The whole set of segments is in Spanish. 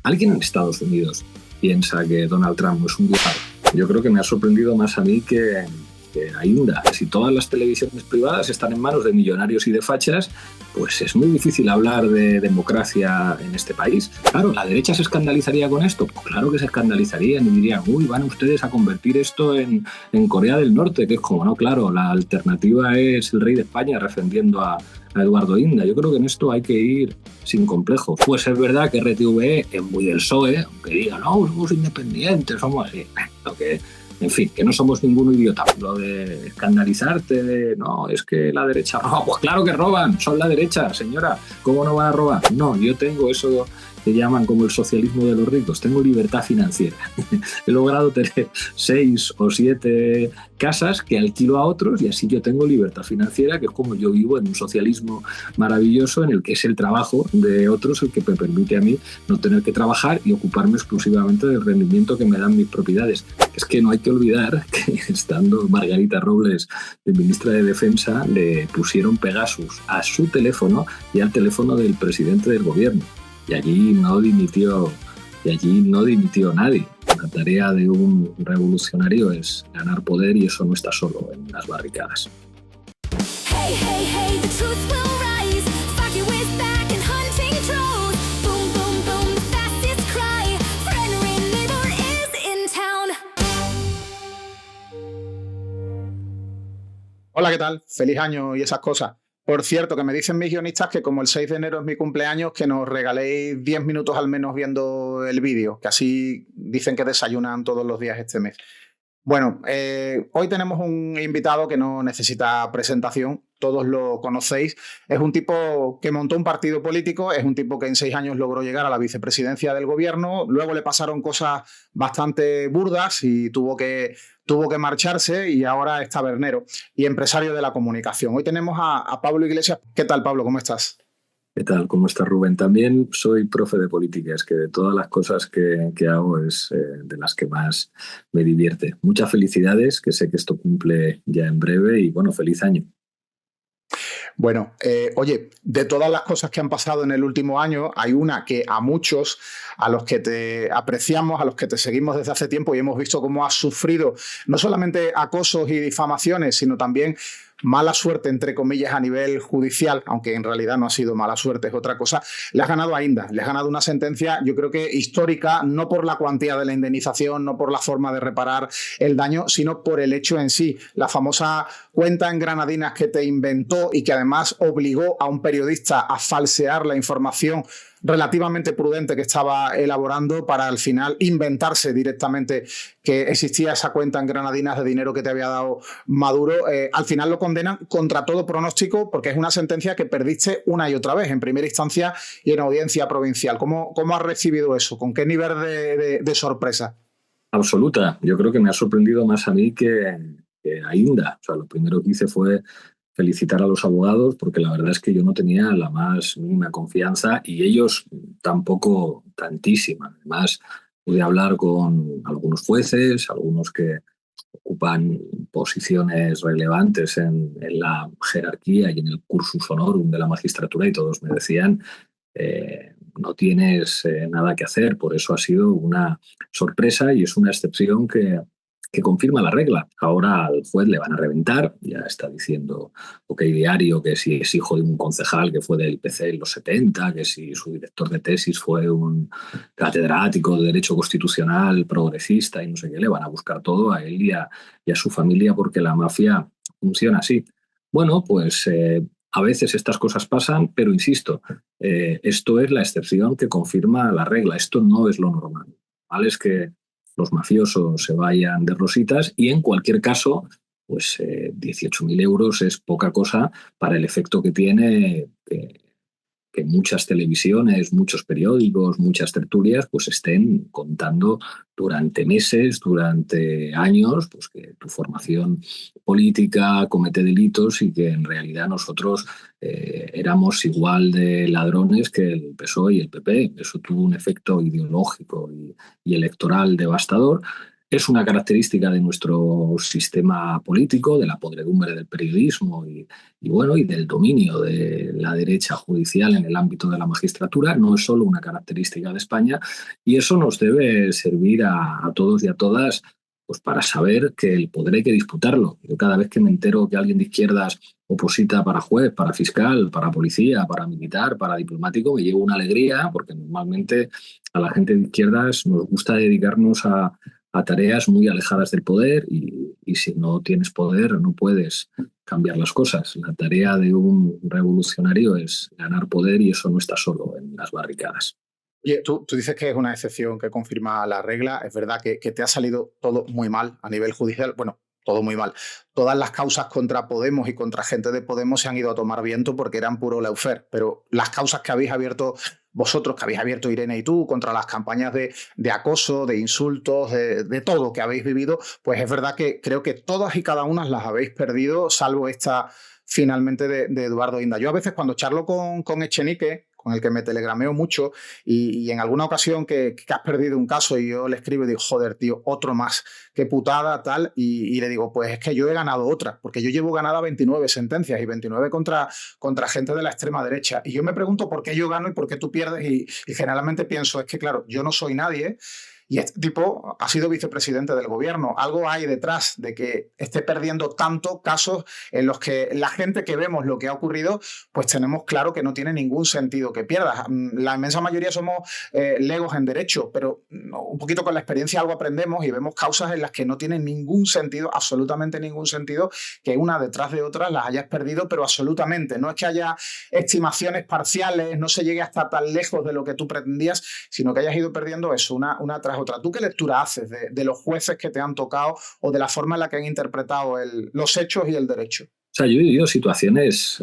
¿Alguien en Estados Unidos piensa que Donald Trump no es un diablo? Yo creo que me ha sorprendido más a mí que a Inda. Si todas las televisiones privadas están en manos de millonarios y de fachas, pues es muy difícil hablar de democracia en este país. Claro, ¿la derecha se escandalizaría con esto? Pues claro que se escandalizarían y dirían, uy, van ustedes a convertir esto en Corea del Norte, que es como, no, claro, la alternativa es el rey de España defendiendo a Eduardo Inda. Yo creo que en esto hay que ir sin complejo. Pues es verdad que RTVE es muy del PSOE, aunque digan, no, somos independientes, somos así. En fin, que no somos ninguno idiota. Lo de escandalizarte, no, es que la derecha roba. Pues claro que roban, son la derecha, señora. ¿Cómo no van a robar? No, yo tengo eso que llaman como el socialismo de los ricos. Tengo libertad financiera. He logrado tener 6 o 7 casas que alquilo a otros y así yo tengo libertad financiera, que es como yo vivo en un socialismo maravilloso en el que es el trabajo de otros el que me permite a mí no tener que trabajar y ocuparme exclusivamente del rendimiento que me dan mis propiedades. Es que no hay que olvidar que estando Margarita Robles de ministra de Defensa le pusieron Pegasus a su teléfono y al teléfono del presidente del gobierno. Y allí no dimitió nadie. La tarea de un revolucionario es ganar poder y eso no está solo en las barricadas. Hey, hey, hey, the truth will rise. Sparky is back and hunting trolls. Boom, boom, boom, the fastest cry. Henry Neighbor is in town. Hola, ¿qué tal? Feliz año y esas cosas. Por cierto, que me dicen mis guionistas que como el 6 de enero es mi cumpleaños, que nos regaléis 10 minutos al menos viendo el vídeo, que así dicen que desayunan todos los días este mes. Bueno, hoy tenemos un invitado que no necesita presentación, todos lo conocéis. Es un tipo que montó un partido político, es un tipo que en 6 años logró llegar a la vicepresidencia del gobierno, luego le pasaron cosas bastante burdas y tuvo que marcharse y ahora es tabernero y empresario de la comunicación. Hoy tenemos a Pablo Iglesias. ¿Qué tal, Pablo? ¿Cómo estás? ¿Qué tal? ¿Cómo estás, Rubén? También soy profe de política, es que de todas las cosas que hago es de las que más me divierte. Muchas felicidades, que sé que esto cumple ya en breve y bueno, feliz año. Bueno, oye, de todas las cosas que han pasado en el último año, hay una que a muchos, a los que te apreciamos, a los que te seguimos desde hace tiempo y hemos visto cómo has sufrido no solamente acosos y difamaciones, sino también mala suerte, entre comillas, a nivel judicial, aunque en realidad no ha sido mala suerte, es otra cosa, le has ganado a Inda, le has ganado una sentencia, yo creo que histórica, no por la cuantía de la indemnización, no por la forma de reparar el daño, sino por el hecho en sí. La famosa cuenta en granadinas que te inventó y que además obligó a un periodista a falsear la información relativamente prudente que estaba elaborando para al final inventarse directamente que existía esa cuenta en granadinas de dinero que te había dado Maduro. Al final lo condenan contra todo pronóstico porque es una sentencia que perdiste una y otra vez, en primera instancia y en audiencia provincial. ¿Cómo has recibido eso? ¿Con qué nivel de sorpresa? Absoluta. Yo creo que me ha sorprendido más a mí que a Inda. O sea, lo primero que hice fue felicitar a los abogados porque la verdad es que yo no tenía la más mínima confianza y ellos tampoco tantísima. Además, pude hablar con algunos jueces, algunos que ocupan posiciones relevantes en la jerarquía y en el cursus honorum de la magistratura y todos me decían no tienes nada que hacer. Por eso ha sido una sorpresa y es una excepción que confirma la regla. Ahora al juez le van a reventar, ya está diciendo OK Diario que si es hijo de un concejal que fue del PC en los 70, que si su director de tesis fue un catedrático de Derecho Constitucional progresista y no sé qué, le van a buscar todo a él y a su familia porque la mafia funciona así. Bueno, pues a veces estas cosas pasan, pero insisto, esto es la excepción que confirma la regla. Esto no es lo normal. ¿Vale? Es que los mafiosos se vayan de rositas y en cualquier caso, pues 18.000 euros es poca cosa para el efecto que tiene que muchas televisiones, muchos periódicos, muchas tertulias, pues estén contando durante meses, durante años, pues que tu formación política comete delitos y que en realidad nosotros éramos igual de ladrones que el PSOE y el PP. Eso tuvo un efecto ideológico y electoral devastador. Es una característica de nuestro sistema político, de la podredumbre del periodismo y del dominio de la derecha judicial en el ámbito de la magistratura. No es solo una característica de España y eso nos debe servir a todos y a todas pues para saber que el poder hay que disputarlo. Yo cada vez que me entero que alguien de izquierdas oposita para juez, para fiscal, para policía, para militar, para diplomático, me llevo una alegría porque normalmente a la gente de izquierdas nos gusta dedicarnos a tareas muy alejadas del poder y si no tienes poder no puedes cambiar las cosas. La tarea de un revolucionario es ganar poder y eso no está solo en las barricadas. Oye, tú dices que es una excepción que confirma la regla. Es verdad que te ha salido todo muy mal a nivel judicial. Bueno, todo muy mal. Todas las causas contra Podemos y contra gente de Podemos se han ido a tomar viento porque eran puro lawfare. Pero las causas que habéis abierto vosotros, que habéis abierto Irene y tú, contra las campañas de acoso, de insultos, de todo que habéis vivido, pues es verdad que creo que todas y cada una las habéis perdido, salvo esta finalmente de Eduardo Inda. Yo a veces cuando charlo con Echenique, con el que me telegrameo mucho, y en alguna ocasión que has perdido un caso y yo le escribo y digo, joder, tío, otro más, qué putada, tal, y le digo, pues es que yo he ganado otra, porque yo llevo ganada 29 sentencias y 29 contra gente de la extrema derecha. Y yo me pregunto por qué yo gano y por qué tú pierdes, y generalmente pienso, es que claro, yo no soy nadie, y este tipo ha sido vicepresidente del gobierno. Algo hay detrás de que esté perdiendo tanto casos en los que la gente que vemos lo que ha ocurrido, pues tenemos claro que no tiene ningún sentido que pierdas. La inmensa mayoría somos legos en derecho, pero un poquito con la experiencia algo aprendemos y vemos causas en las que no tienen ningún sentido, absolutamente ningún sentido, que una detrás de otra las hayas perdido, pero absolutamente. No es que haya estimaciones parciales, no se llegue hasta tan lejos de lo que tú pretendías, sino que hayas ido perdiendo eso, una tras otra. ¿Tú qué lectura haces de los jueces que te han tocado o de la forma en la que han interpretado los hechos y el derecho? O sea, yo he vivido situaciones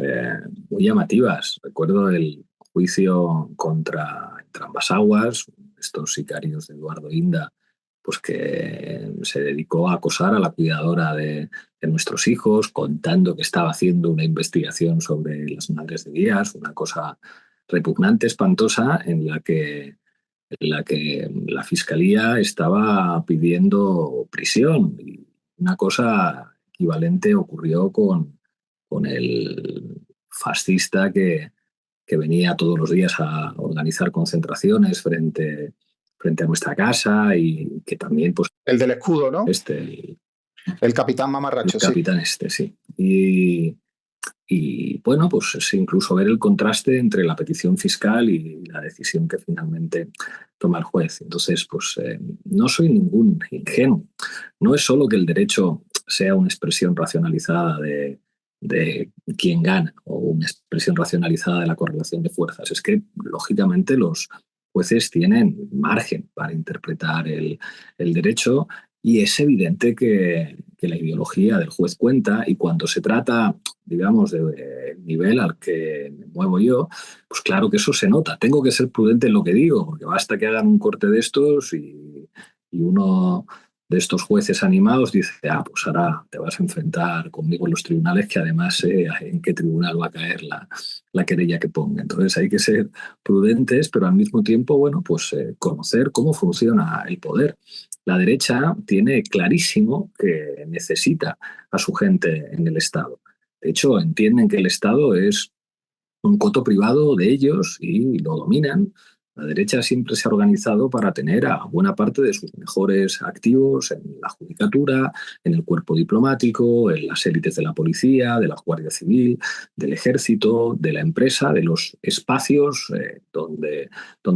muy llamativas. Recuerdo el juicio contra Entrambas-Aguas, estos sicarios de Eduardo Inda, pues que se dedicó a acosar a la cuidadora de nuestros hijos, contando que estaba haciendo una investigación sobre las madres de Díaz, una cosa repugnante, espantosa, en la que la Fiscalía estaba pidiendo prisión. Y una cosa equivalente ocurrió con el fascista que venía todos los días a organizar concentraciones frente a nuestra casa y que también, pues... El del escudo, ¿no? El capitán Mamarracho, sí. El capitán sí. Y bueno, pues es incluso ver el contraste entre la petición fiscal y la decisión que finalmente toma el juez. Entonces, pues no soy ningún ingenuo. No es solo que el derecho sea una expresión racionalizada de quién gana o una expresión racionalizada de la correlación de fuerzas. Es que, lógicamente, los jueces tienen margen para interpretar el derecho y es evidente que la ideología del juez cuenta y cuando se trata, digamos, del nivel al que me muevo yo, pues claro que eso se nota. Tengo que ser prudente en lo que digo, porque basta que hagan un corte de estos y uno de estos jueces animados dice, pues ahora te vas a enfrentar conmigo en los tribunales, que además sé en qué tribunal va a caer la querella que ponga. Entonces hay que ser prudentes, pero al mismo tiempo, bueno, pues conocer cómo funciona el poder. La derecha tiene clarísimo que necesita a su gente en el Estado. De hecho, entienden que el Estado es un coto privado de ellos y lo dominan. La derecha siempre se ha organizado para tener a buena parte de sus mejores activos en la judicatura, en el cuerpo diplomático, en las élites de la policía, de la Guardia Civil, del ejército, de la empresa, de los espacios donde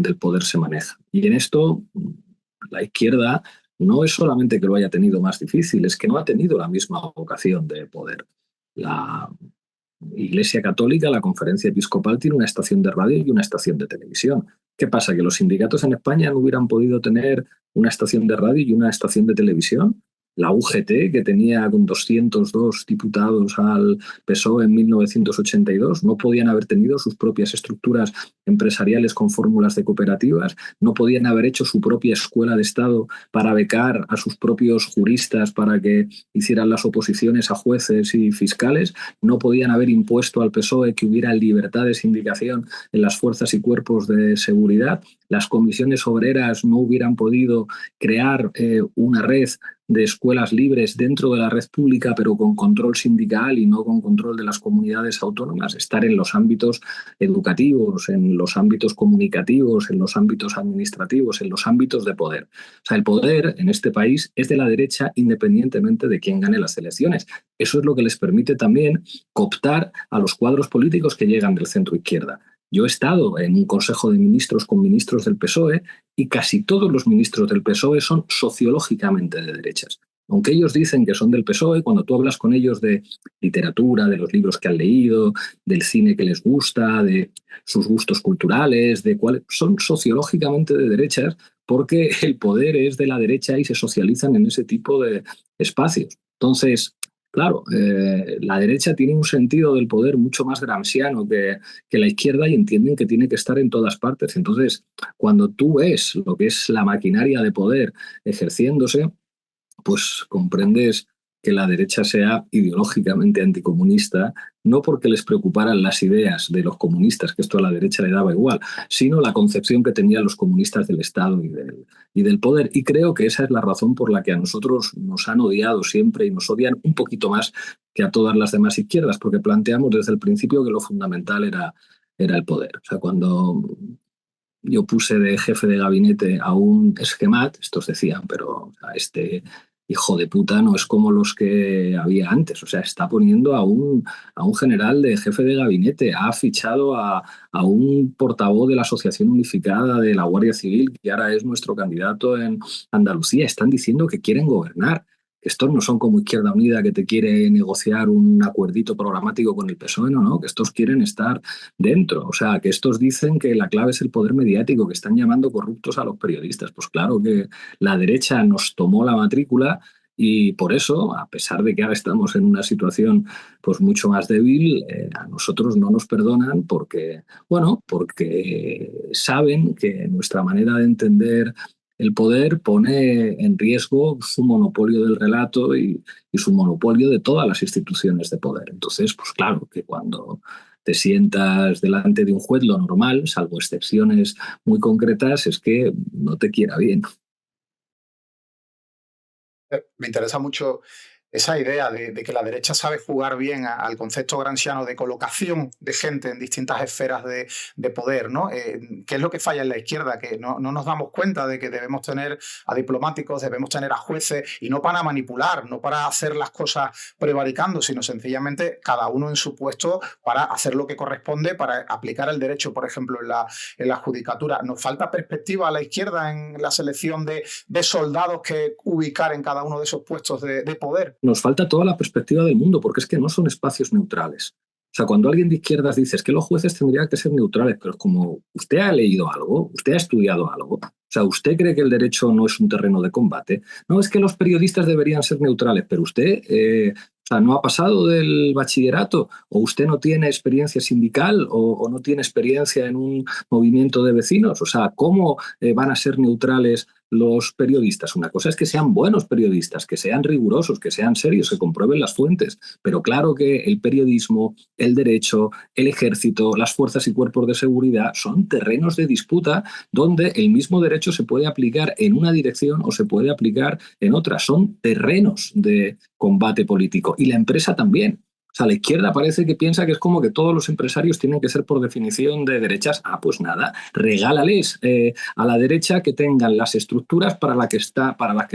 el poder se maneja. Y en esto la izquierda no es solamente que lo haya tenido más difícil, es que no ha tenido la misma vocación de poder. La Iglesia Católica, la Conferencia Episcopal, tiene una estación de radio y una estación de televisión. ¿Qué pasa? ¿Que los sindicatos en España no hubieran podido tener una estación de radio y una estación de televisión? La UGT, que tenía con 202 diputados al PSOE en 1982, no podían haber tenido sus propias estructuras empresariales con fórmulas de cooperativas, no podían haber hecho su propia escuela de Estado para becar a sus propios juristas para que hicieran las oposiciones a jueces y fiscales, no podían haber impuesto al PSOE que hubiera libertad de sindicación en las fuerzas y cuerpos de seguridad, las comisiones obreras no hubieran podido crear una red de escuelas libres dentro de la red pública, pero con control sindical y no con control de las comunidades autónomas, estar en los ámbitos educativos, en los ámbitos comunicativos, en los ámbitos administrativos, en los ámbitos de poder. O sea, el poder en este país es de la derecha independientemente de quién gane las elecciones. Eso es lo que les permite también cooptar a los cuadros políticos que llegan del centro izquierda. Yo he estado en un consejo de ministros con ministros del PSOE y casi todos los ministros del PSOE son sociológicamente de derechas. Aunque ellos dicen que son del PSOE, cuando tú hablas con ellos de literatura, de los libros que han leído, del cine que les gusta, de sus gustos culturales, de cuáles son sociológicamente de derechas porque el poder es de la derecha y se socializan en ese tipo de espacios. Entonces, claro, la derecha tiene un sentido del poder mucho más gramsciano que la izquierda y entienden que tiene que estar en todas partes. Entonces, cuando tú ves lo que es la maquinaria de poder ejerciéndose, pues comprendes que la derecha sea ideológicamente anticomunista, no porque les preocuparan las ideas de los comunistas, que esto a la derecha le daba igual, sino la concepción que tenían los comunistas del Estado y del poder. Y creo que esa es la razón por la que a nosotros nos han odiado siempre y nos odian un poquito más que a todas las demás izquierdas, porque planteamos desde el principio que lo fundamental era el poder. O sea, cuando yo puse de jefe de gabinete a un esquemat, estos decían, pero este hijo de puta no es como los que había antes. O sea, está poniendo a un general de jefe de gabinete, ha fichado a un portavoz de la Asociación Unificada de la Guardia Civil, que ahora es nuestro candidato en Andalucía. Están diciendo que quieren gobernar. Estos no son como Izquierda Unida que te quiere negociar un acuerdito programático con el PSOE, no, que estos quieren estar dentro. O sea, que estos dicen que la clave es el poder mediático, que están llamando corruptos a los periodistas. Pues claro que la derecha nos tomó la matrícula y por eso, a pesar de que ahora estamos en una situación pues mucho más débil, a nosotros no nos perdonan porque saben que nuestra manera de entender el poder pone en riesgo su monopolio del relato y su monopolio de todas las instituciones de poder. Entonces, pues claro, que cuando te sientas delante de un juez, lo normal, salvo excepciones muy concretas, es que no te quiera bien. Me interesa mucho esa idea de que la derecha sabe jugar bien al concepto gramsciano de colocación de gente en distintas esferas de poder, ¿no? ¿Qué es lo que falla en la izquierda? Que no nos damos cuenta de que debemos tener a diplomáticos, debemos tener a jueces, y no para manipular, no para hacer las cosas prevaricando, sino sencillamente cada uno en su puesto para hacer lo que corresponde, para aplicar el derecho, por ejemplo, en la judicatura. ¿Nos falta perspectiva a la izquierda en la selección de soldados que ubicar en cada uno de esos puestos de poder? Nos falta toda la perspectiva del mundo, porque es que no son espacios neutrales. O sea, cuando alguien de izquierdas dice que los jueces tendrían que ser neutrales, pero es como, ¿usted ha leído algo? ¿Usted ha estudiado algo? O sea, ¿usted cree que el derecho no es un terreno de combate? No, es que los periodistas deberían ser neutrales, pero usted no ha pasado del bachillerato, o usted no tiene experiencia sindical, o no tiene experiencia en un movimiento de vecinos. O sea, ¿cómo van a ser neutrales los periodistas? Una cosa es que sean buenos periodistas, que sean rigurosos, que sean serios, que comprueben las fuentes. Pero claro que el periodismo, el derecho, el ejército, las fuerzas y cuerpos de seguridad son terrenos de disputa donde el mismo derecho se puede aplicar en una dirección o se puede aplicar en otra. Son terrenos de combate político. Y la empresa también. O sea, la izquierda parece que piensa que es como que todos los empresarios tienen que ser por definición de derechas. Ah, pues nada, regálales a la derecha que tengan las estructuras para las que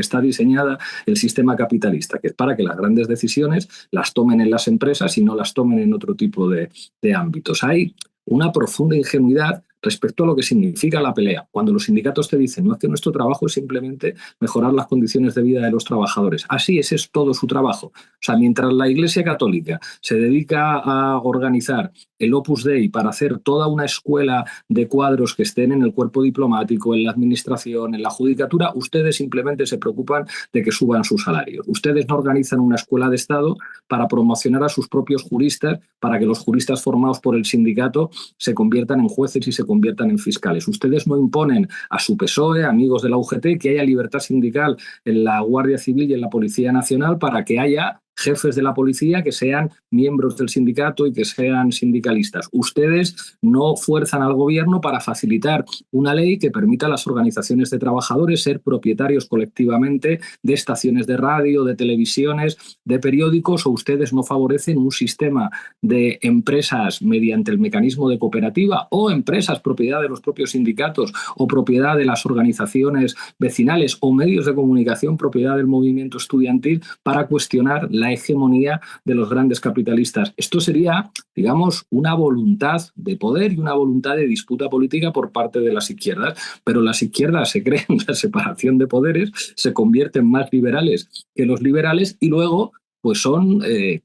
está diseñada el sistema capitalista, que es para que las grandes decisiones las tomen en las empresas y no las tomen en otro tipo de ámbitos. Hay una profunda ingenuidad respecto a lo que significa la pelea. Cuando los sindicatos te dicen, no, es que nuestro trabajo es simplemente mejorar las condiciones de vida de los trabajadores. Así, ese es todo su trabajo. O sea, mientras la Iglesia Católica se dedica a organizar el Opus Dei para hacer toda una escuela de cuadros que estén en el cuerpo diplomático, en la administración, en la judicatura, ustedes simplemente se preocupan de que suban sus salarios. Ustedes no organizan una escuela de Estado para promocionar a sus propios juristas, para que los juristas formados por el sindicato se conviertan en jueces y se conviertan en fiscales. Ustedes no imponen a su PSOE, amigos de la UGT, que haya libertad sindical en la Guardia Civil y en la Policía Nacional para que haya jefes de la policía que sean miembros del sindicato y que sean sindicalistas. Ustedes no fuerzan al gobierno para facilitar una ley que permita a las organizaciones de trabajadores ser propietarios colectivamente de estaciones de radio, de televisiones, de periódicos, o ustedes no favorecen un sistema de empresas mediante el mecanismo de cooperativa, o empresas propiedad de los propios sindicatos o propiedad de las organizaciones vecinales, o medios de comunicación propiedad del movimiento estudiantil, para cuestionar la hegemonía de los grandes capitalistas. Esto sería, digamos, una voluntad de poder y una voluntad de disputa política por parte de las izquierdas, pero las izquierdas se creen la separación de poderes, se convierten más liberales que los liberales y luego pues son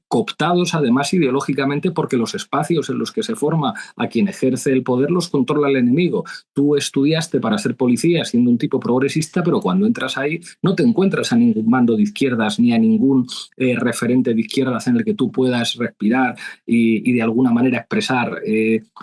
cooptados además ideológicamente, porque los espacios en los que se forma a quien ejerce el poder los controla el enemigo. Tú estudiaste para ser policía siendo un tipo progresista, pero cuando entras ahí no te encuentras a ningún mando de izquierdas ni a ningún referente de izquierdas en el que tú puedas respirar y de alguna manera expresar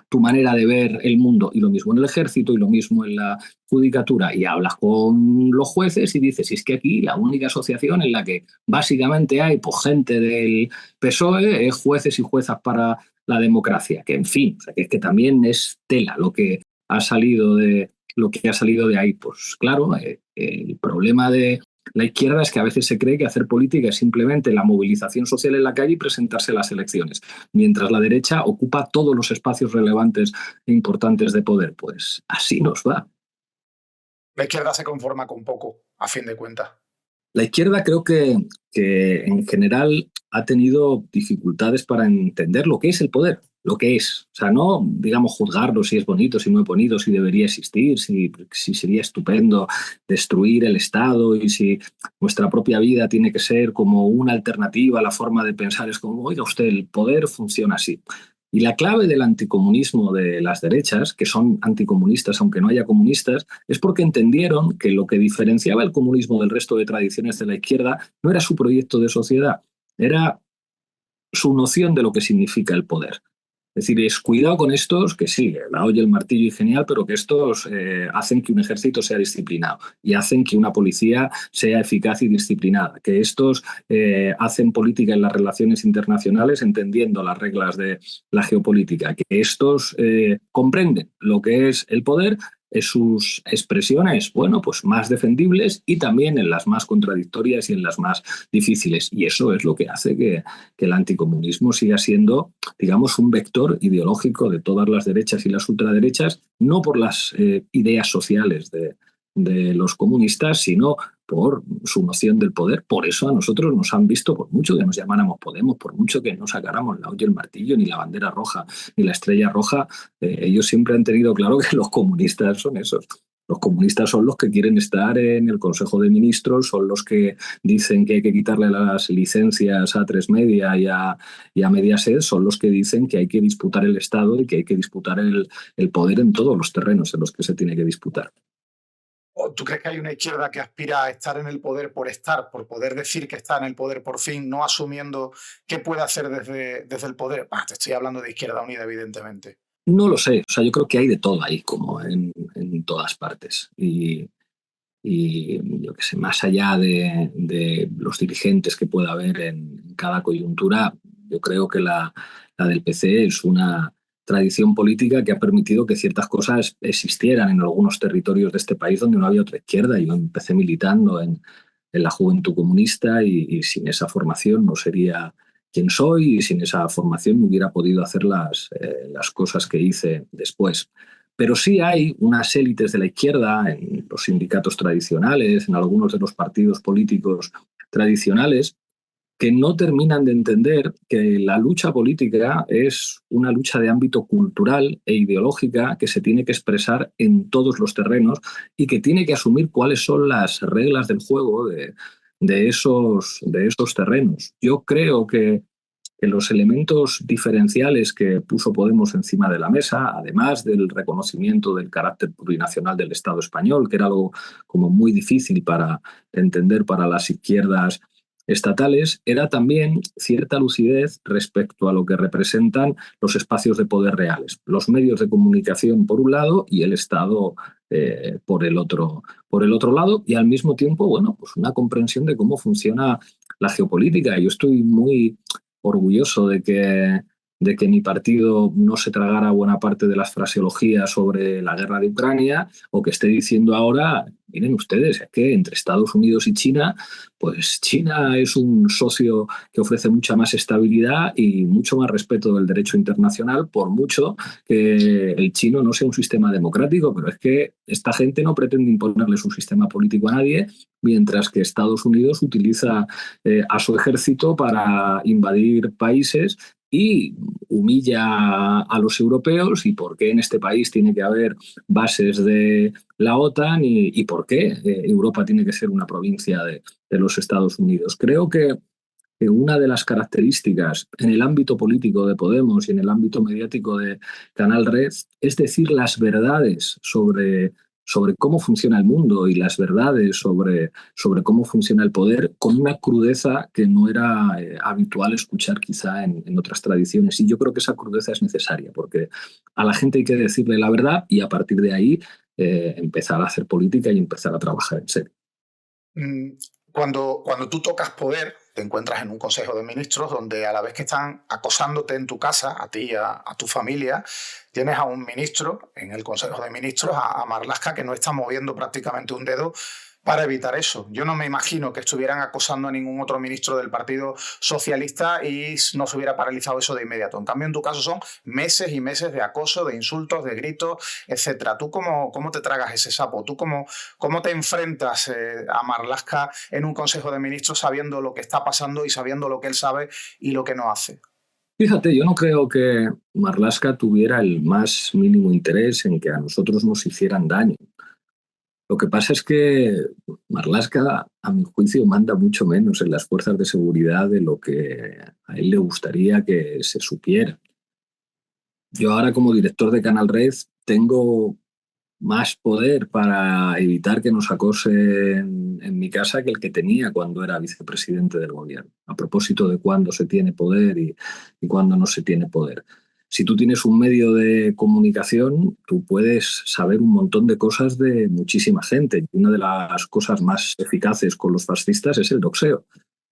tu manera de ver el mundo. Y lo mismo en el ejército y lo mismo en la judicatura, y hablas con los jueces y dices, si es que aquí la única asociación en la que básicamente hay pues, gente del PSOE es jueces y juezas para la democracia, que en fin, o sea, que también es tela lo que ha salido de ahí. Pues claro, el problema de la izquierda es que a veces se cree que hacer política es simplemente la movilización social en la calle y presentarse a las elecciones, mientras la derecha ocupa todos los espacios relevantes e importantes de poder. Pues así nos va. La izquierda se conforma con poco, a fin de cuentas. La izquierda creo que en general ha tenido dificultades para entender lo que es el poder, lo que es. O sea, no, digamos, juzgarlo si es bonito, si no es bonito, si debería existir, si sería estupendo destruir el Estado y si nuestra propia vida tiene que ser como una alternativa a la forma de pensar. Es como, oiga usted, el poder funciona así. Y la clave del anticomunismo de las derechas, que son anticomunistas aunque no haya comunistas, es porque entendieron que lo que diferenciaba el comunismo del resto de tradiciones de la izquierda no era su proyecto de sociedad, era su noción de lo que significa el poder. Es decir, es cuidado con estos, que sí, la olla, el martillo y genial, pero que estos hacen que un ejército sea disciplinado y hacen que una policía sea eficaz y disciplinada, que estos hacen política en las relaciones internacionales entendiendo las reglas de la geopolítica, que estos comprenden lo que es el poder en sus expresiones, bueno, pues más defendibles y también en las más contradictorias y en las más difíciles. Y eso es lo que hace que el anticomunismo siga siendo, digamos, un vector ideológico de todas las derechas y las ultraderechas, no por las ideas sociales de los comunistas, sino por su noción del poder. Por eso a nosotros nos han visto, por mucho que nos llamáramos Podemos, por mucho que no sacáramos la olla y el martillo, ni la bandera roja, ni la estrella roja, ellos siempre han tenido claro que los comunistas son esos. Los comunistas son los que quieren estar en el Consejo de Ministros, son los que dicen que hay que quitarle las licencias a A3 Media y a Mediaset, son los que dicen que hay que disputar el Estado y que hay que disputar el poder en todos los terrenos en los que se tiene que disputar. ¿O tú crees que hay una izquierda que aspira a estar en el poder por estar, por poder decir que está en el poder por fin, no asumiendo qué puede hacer desde el poder? Te estoy hablando de Izquierda Unida, evidentemente. No lo sé, o sea, yo creo que hay de todo ahí, como en todas partes. Y yo qué sé, más allá de los dirigentes que pueda haber en cada coyuntura, yo creo que la del PC es una tradición política que ha permitido que ciertas cosas existieran en algunos territorios de este país donde no había otra izquierda. Yo empecé militando en la Juventud Comunista y sin esa formación no sería quien soy, y sin esa formación no hubiera podido hacer las cosas que hice después. Pero sí hay unas élites de la izquierda en los sindicatos tradicionales, en algunos de los partidos políticos tradicionales, que no terminan de entender que la lucha política es una lucha de ámbito cultural e ideológica que se tiene que expresar en todos los terrenos y que tiene que asumir cuáles son las reglas del juego de esos terrenos. Yo creo que los elementos diferenciales que puso Podemos encima de la mesa, además del reconocimiento del carácter plurinacional del Estado español, que era algo como muy difícil para entender para las izquierdas estatales, era también cierta lucidez respecto a lo que representan los espacios de poder reales, los medios de comunicación por un lado y el Estado por el otro lado, y al mismo tiempo, bueno, pues una comprensión de cómo funciona la geopolítica. Yo estoy muy orgulloso de que mi partido no se tragara buena parte de las fraseologías sobre la guerra de Ucrania, o que esté diciendo ahora, miren ustedes, es que entre Estados Unidos y China, pues China es un socio que ofrece mucha más estabilidad y mucho más respeto del derecho internacional, por mucho que el chino no sea un sistema democrático, pero es que esta gente no pretende imponerle su sistema político a nadie, mientras que Estados Unidos utiliza a su ejército para invadir países y humilla a los europeos, y por qué en este país tiene que haber bases de la OTAN y por qué Europa tiene que ser una provincia de los Estados Unidos. Creo que una de las características en el ámbito político de Podemos y en el ámbito mediático de Canal Red es decir las verdades sobre cómo funciona el mundo y las verdades sobre cómo funciona el poder con una crudeza que no era habitual escuchar quizá en otras tradiciones. Y yo creo que esa crudeza es necesaria, porque a la gente hay que decirle la verdad y a partir de ahí empezar a hacer política y empezar a trabajar en serio. Cuando tú tocas poder, te encuentras en un consejo de ministros donde a la vez que están acosándote en tu casa, a ti y a tu familia, tienes a un ministro en el consejo de ministros, a Marlaska, que no está moviendo prácticamente un dedo para evitar eso. Yo no me imagino que estuvieran acosando a ningún otro ministro del Partido Socialista y no se hubiera paralizado eso de inmediato. En cambio, en tu caso son meses y meses de acoso, de insultos, de gritos, etcétera. ¿Tú cómo te tragas ese sapo? ¿Tú cómo te enfrentas a Marlaska en un consejo de ministros sabiendo lo que está pasando y sabiendo lo que él sabe y lo que no hace? Fíjate, yo no creo que Marlaska tuviera el más mínimo interés en que a nosotros nos hicieran daño. Lo que pasa es que Marlaska, a mi juicio, manda mucho menos en las fuerzas de seguridad de lo que a él le gustaría que se supiera. Yo ahora, como director de Canal Red, tengo más poder para evitar que nos acosen en mi casa que el que tenía cuando era vicepresidente del gobierno, a propósito de cuándo se tiene poder y cuándo no se tiene poder. Si tú tienes un medio de comunicación, tú puedes saber un montón de cosas de muchísima gente. Y una de las cosas más eficaces con los fascistas es el doxeo.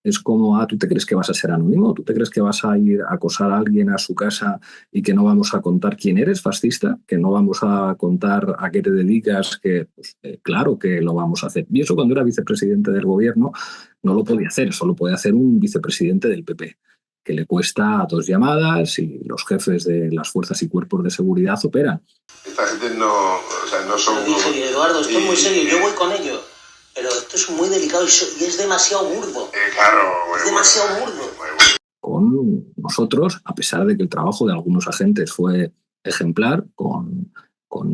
Es como, ¿tú te crees que vas a ser anónimo? ¿Tú te crees que vas a ir a acosar a alguien a su casa y que no vamos a contar quién eres, fascista? ¿Que no vamos a contar a qué te dedicas? Que pues, claro que lo vamos a hacer. Y eso, cuando era vicepresidente del gobierno, no lo podía hacer. Solo puede hacer un vicepresidente del PP, que le cuesta 2 llamadas y los jefes de las fuerzas y cuerpos de seguridad operan. Esta gente no, o sea, no son... Eduardo, esto es muy serio, yo voy con ello. Pero esto es muy delicado y es demasiado burdo. Claro, es demasiado burdo. Con nosotros, a pesar de que el trabajo de algunos agentes fue ejemplar, con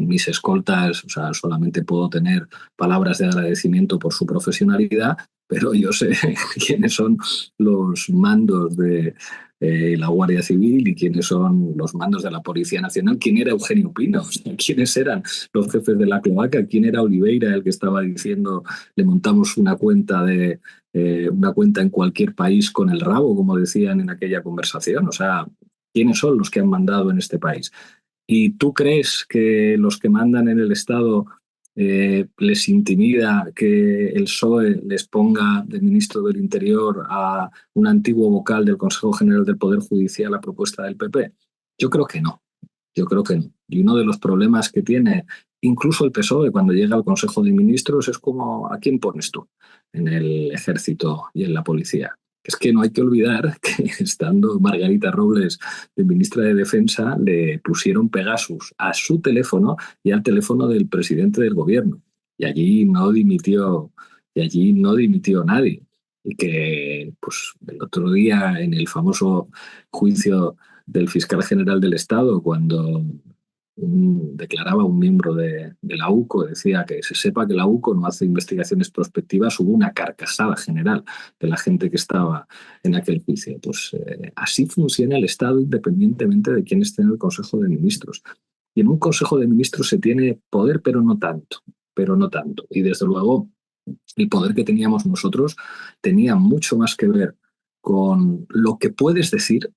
mis escoltas, o sea, solamente puedo tener palabras de agradecimiento por su profesionalidad, pero yo sé quiénes son los mandos de la Guardia Civil y quiénes son los mandos de la Policía Nacional, quién era Eugenio Pino, o sea, quiénes eran los jefes de la cloaca, quién era Oliveira, el que estaba diciendo le montamos una cuenta en cualquier país con el rabo, como decían en aquella conversación. O sea, ¿quiénes son los que han mandado en este país? ¿Y tú crees que los que mandan en el Estado les intimida que el PSOE les ponga de ministro del Interior a un antiguo vocal del Consejo General del Poder Judicial a propuesta del PP? Yo creo que no. Yo creo que no. Y uno de los problemas que tiene incluso el PSOE cuando llega al Consejo de Ministros es como, ¿a quién pones tú en el Ejército y en la Policía? Es que no hay que olvidar que, estando Margarita Robles de ministra de Defensa, le pusieron Pegasus a su teléfono y al teléfono del presidente del gobierno. Y allí no dimitió nadie. y que pues, el otro día en el famoso juicio del fiscal general del Estado, cuando declaraba un miembro de la UCO, decía que se sepa que la UCO no hace investigaciones prospectivas, hubo una carcajada general de la gente que estaba en aquel juicio. Pues así funciona el Estado independientemente de quién esté en el Consejo de Ministros. Y en un Consejo de Ministros se tiene poder, pero no tanto, pero no tanto. Y desde luego el poder que teníamos nosotros tenía mucho más que ver con lo que puedes decir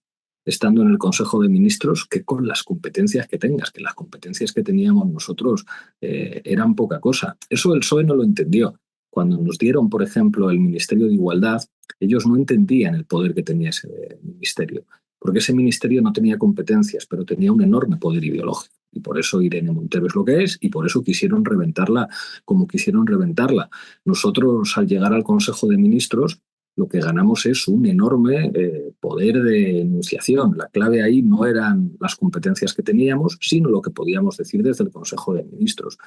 estando en el Consejo de Ministros que con las competencias que tengas, que las competencias que teníamos nosotros eran poca cosa. Eso el PSOE no lo entendió. Cuando nos dieron, por ejemplo, el Ministerio de Igualdad, ellos no entendían el poder que tenía ese ministerio, porque ese ministerio no tenía competencias, pero tenía un enorme poder ideológico. Y por eso Irene Montero es lo que es, y por eso quisieron reventarla como quisieron reventarla. Nosotros, al llegar al Consejo de Ministros, lo que ganamos es un enorme poder de enunciación. La clave ahí no eran las competencias que teníamos, sino lo que podíamos decir desde el Consejo de Ministros.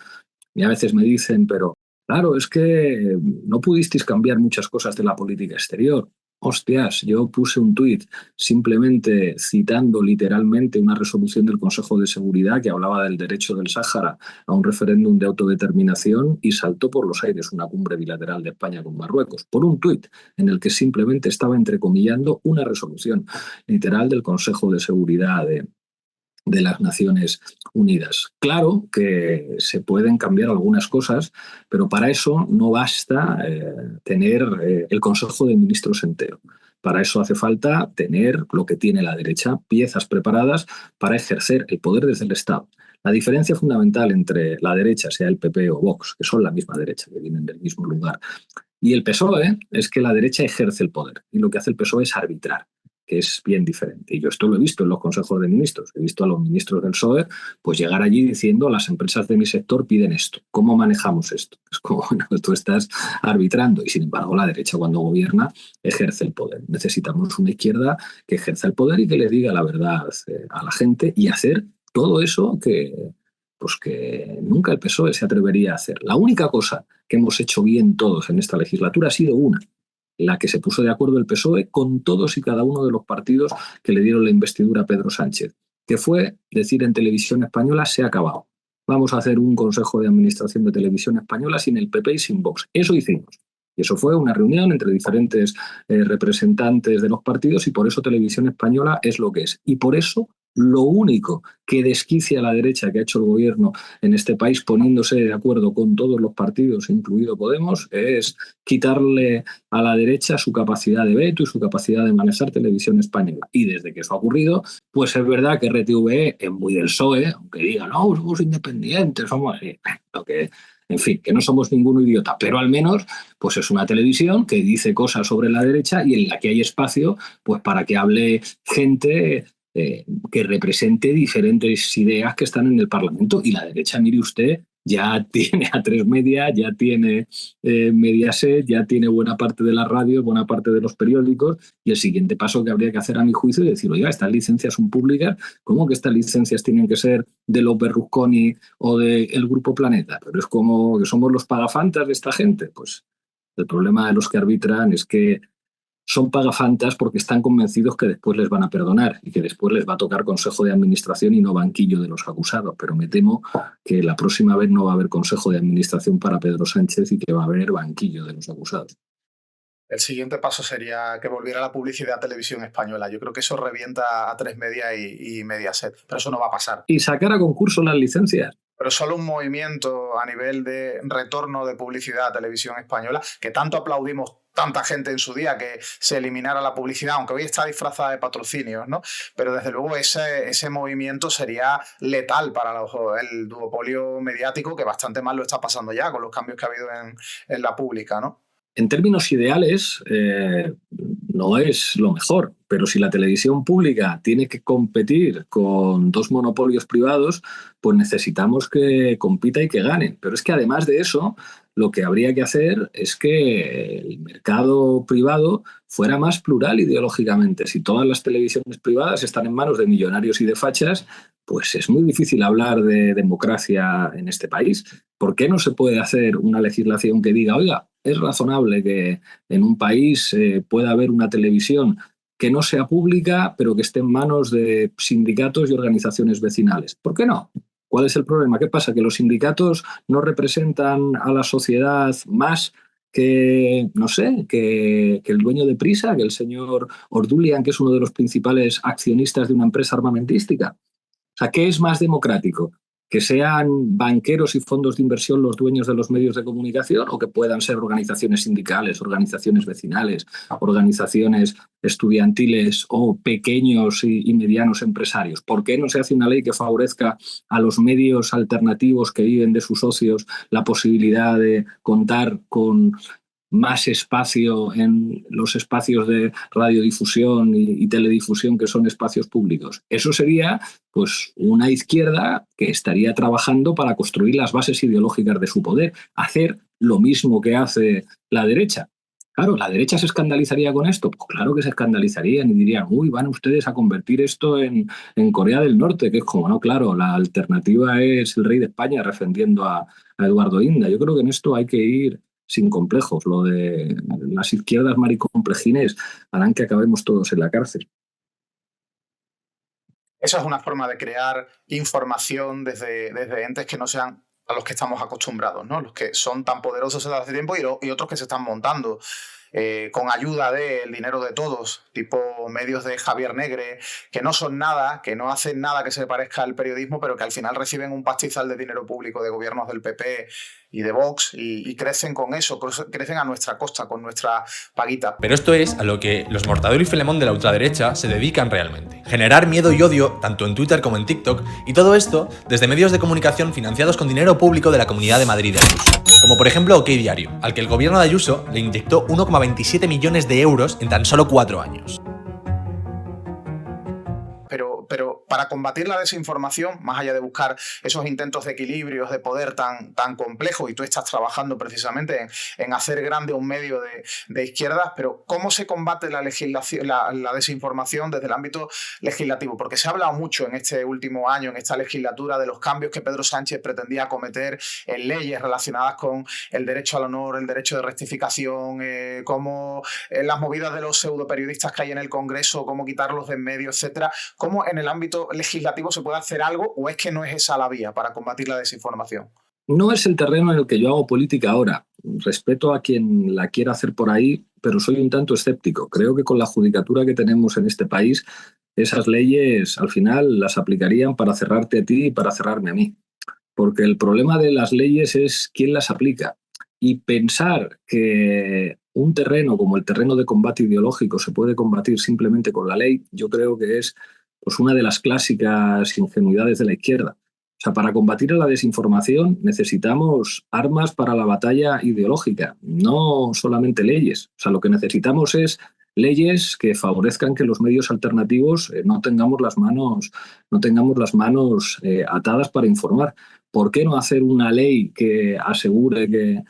Y a veces me dicen, pero claro, es que no pudisteis cambiar muchas cosas de la política exterior. Hostias, yo puse un tuit simplemente citando literalmente una resolución del Consejo de Seguridad que hablaba del derecho del Sáhara a un referéndum de autodeterminación y saltó por los aires una cumbre bilateral de España con Marruecos por un tuit en el que simplemente estaba entrecomillando una resolución literal del Consejo de Seguridad de las Naciones Unidas. Claro que se pueden cambiar algunas cosas, pero para eso no basta tener el Consejo de Ministros entero. Para eso hace falta tener lo que tiene la derecha, piezas preparadas para ejercer el poder desde el Estado. La diferencia fundamental entre la derecha, sea el PP o Vox, que son la misma derecha, que vienen del mismo lugar, y el PSOE, es que la derecha ejerce el poder. Y lo que hace el PSOE es arbitrar, que es bien diferente. Y yo esto lo he visto en los consejos de ministros. He visto a los ministros del PSOE pues llegar allí diciendo las empresas de mi sector piden esto. ¿Cómo manejamos esto? Es como, bueno, tú estás arbitrando y sin embargo la derecha cuando gobierna ejerce el poder. Necesitamos una izquierda que ejerza el poder y que le diga la verdad a la gente y hacer todo eso pues que nunca el PSOE se atrevería a hacer. La única cosa que hemos hecho bien todos en esta legislatura ha sido una, la que se puso de acuerdo el PSOE con todos y cada uno de los partidos que le dieron la investidura a Pedro Sánchez, que fue decir en Televisión Española se ha acabado. Vamos a hacer un consejo de administración de Televisión Española sin el PP y sin Vox. Eso hicimos. Y eso fue una reunión entre diferentes representantes de los partidos y por eso Televisión Española es lo que es. Y por eso lo único que desquicia a la derecha que ha hecho el gobierno en este país poniéndose de acuerdo con todos los partidos, incluido Podemos, es quitarle a la derecha su capacidad de veto y su capacidad de manejar Televisión Española. Y desde que eso ha ocurrido, pues es verdad que RTVE es muy del PSOE, aunque digan, no, somos independientes, somos así. En fin, que no somos ningún idiota, pero al menos pues es una televisión que dice cosas sobre la derecha y en la que hay espacio pues para que hable gente que represente diferentes ideas que están en el Parlamento. Y la derecha, mire usted, ya tiene A3 Media, ya tiene Mediaset, ya tiene buena parte de las radios, buena parte de los periódicos, y el siguiente paso que habría que hacer a mi juicio es decir, oiga, estas licencias son públicas, ¿cómo que estas licencias tienen que ser de los Berlusconi o del Grupo Planeta? Pero es como que somos los pagafantas de esta gente. Pues el problema de los que arbitran es que son pagafantas porque están convencidos que después les van a perdonar y que después les va a tocar consejo de administración y no banquillo de los acusados. Pero me temo que la próxima vez no va a haber consejo de administración para Pedro Sánchez y que va a haber banquillo de los acusados. El siguiente paso sería que volviera la publicidad a Televisión Española. Yo creo que eso revienta a A3 Media y Mediaset, pero eso no va a pasar. Y sacar a concurso las licencias. Pero solo un movimiento a nivel de retorno de publicidad a Televisión Española, que tanto aplaudimos tanta gente en su día que se eliminara la publicidad, aunque hoy está disfrazada de patrocinios, ¿no? Pero desde luego ese movimiento sería letal para el duopolio mediático, que bastante mal lo está pasando ya con los cambios que ha habido en la pública, ¿no? En términos ideales, no es lo mejor, pero si la televisión pública tiene que competir con dos monopolios privados, pues necesitamos que compita y que gane. Pero es que además de eso, lo que habría que hacer es que el mercado privado fuera más plural ideológicamente. Si todas las televisiones privadas están en manos de millonarios y de fachas, pues es muy difícil hablar de democracia en este país. ¿Por qué no se puede hacer una legislación que diga, oiga, es razonable que en un país pueda haber una televisión que no sea pública, pero que esté en manos de sindicatos y organizaciones vecinales? ¿Por qué no? ¿Cuál es el problema? ¿Qué pasa? ¿Que los sindicatos no representan a la sociedad más que, no sé, que el dueño de Prisa, que el señor Ordulian, que es uno de los principales accionistas de una empresa armamentística? O sea, ¿qué es más democrático? ¿Que sean banqueros y fondos de inversión los dueños de los medios de comunicación o que puedan ser organizaciones sindicales, organizaciones vecinales, organizaciones estudiantiles o pequeños y medianos empresarios? ¿Por qué no se hace una ley que favorezca a los medios alternativos que viven de sus socios la posibilidad de contar con más espacio en los espacios de radiodifusión y teledifusión, que son espacios públicos? Eso sería pues una izquierda que estaría trabajando para construir las bases ideológicas de su poder, hacer lo mismo que hace la derecha. Claro, ¿la derecha se escandalizaría con esto? Pues claro que se escandalizarían y dirían, uy, van ustedes a convertir esto en Corea del Norte, que es como, no, claro, la alternativa es el rey de España defendiendo a Eduardo Inda. Yo creo que en esto hay que ir sin complejos. Lo de las izquierdas maricomplejines harán que acabemos todos en la cárcel. Esa es una forma de crear información desde entes que no sean a los que estamos acostumbrados, ¿no? Los que son tan poderosos desde hace tiempo y otros que se están montando con ayuda del dinero de todos, tipo medios de Javier Negre, que no son nada, que no hacen nada que se parezca al periodismo, pero que al final reciben un pastizal de dinero público de gobiernos del PP y de Vox y crecen con eso, crecen a nuestra costa, con nuestra paguita. Pero esto es a lo que los Mortadelo y Filemón de la ultraderecha se dedican realmente. Generar miedo y odio, tanto en Twitter como en TikTok, y todo esto desde medios de comunicación financiados con dinero público de la Comunidad de Madrid de Ayuso. Como por ejemplo OK Diario, al que el gobierno de Ayuso le inyectó 1,27 millones de euros en tan solo 4 años. Pero para combatir la desinformación, más allá de buscar esos intentos de equilibrios de poder tan complejos, y tú estás trabajando precisamente en hacer grande un medio de izquierdas, pero ¿cómo se combate la desinformación desde el ámbito legislativo? Porque se ha hablado mucho en este último año, en esta legislatura, de los cambios que Pedro Sánchez pretendía acometer en leyes relacionadas con el derecho al honor, el derecho de rectificación, cómo las movidas de los pseudoperiodistas que hay en el Congreso, cómo quitarlos de en medio, etcétera. ¿Cómo en el ámbito legislativo se puede hacer algo o es que no es esa la vía para combatir la desinformación? No es el terreno en el que yo hago política ahora. Respeto a quien la quiera hacer por ahí, pero soy un tanto escéptico. Creo que con la judicatura que tenemos en este país, esas leyes al final las aplicarían para cerrarte a ti y para cerrarme a mí. Porque el problema de las leyes es quién las aplica. Y pensar que un terreno como el terreno de combate ideológico se puede combatir simplemente con la ley, yo creo que es pues una de las clásicas ingenuidades de la izquierda. O sea, para combatir la desinformación necesitamos armas para la batalla ideológica, no solamente leyes. O sea, lo que necesitamos es leyes que favorezcan que los medios alternativos no tengamos las manos atadas para informar. ¿Por qué no hacer una ley que asegure que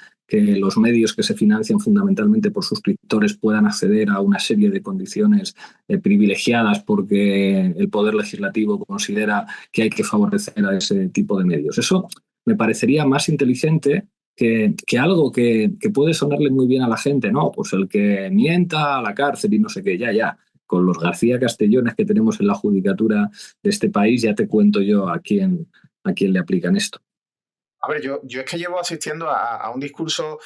los medios que se financian fundamentalmente por suscriptores puedan acceder a una serie de condiciones privilegiadas porque el Poder Legislativo considera que hay que favorecer a ese tipo de medios? Eso me parecería más inteligente que algo que puede sonarle muy bien a la gente, ¿no? Pues el que mienta a la cárcel y no sé qué, ya. Con los García Castellones que tenemos en la judicatura de este país, ya te cuento yo a quién le aplican esto. A ver, yo es que llevo asistiendo a un discurso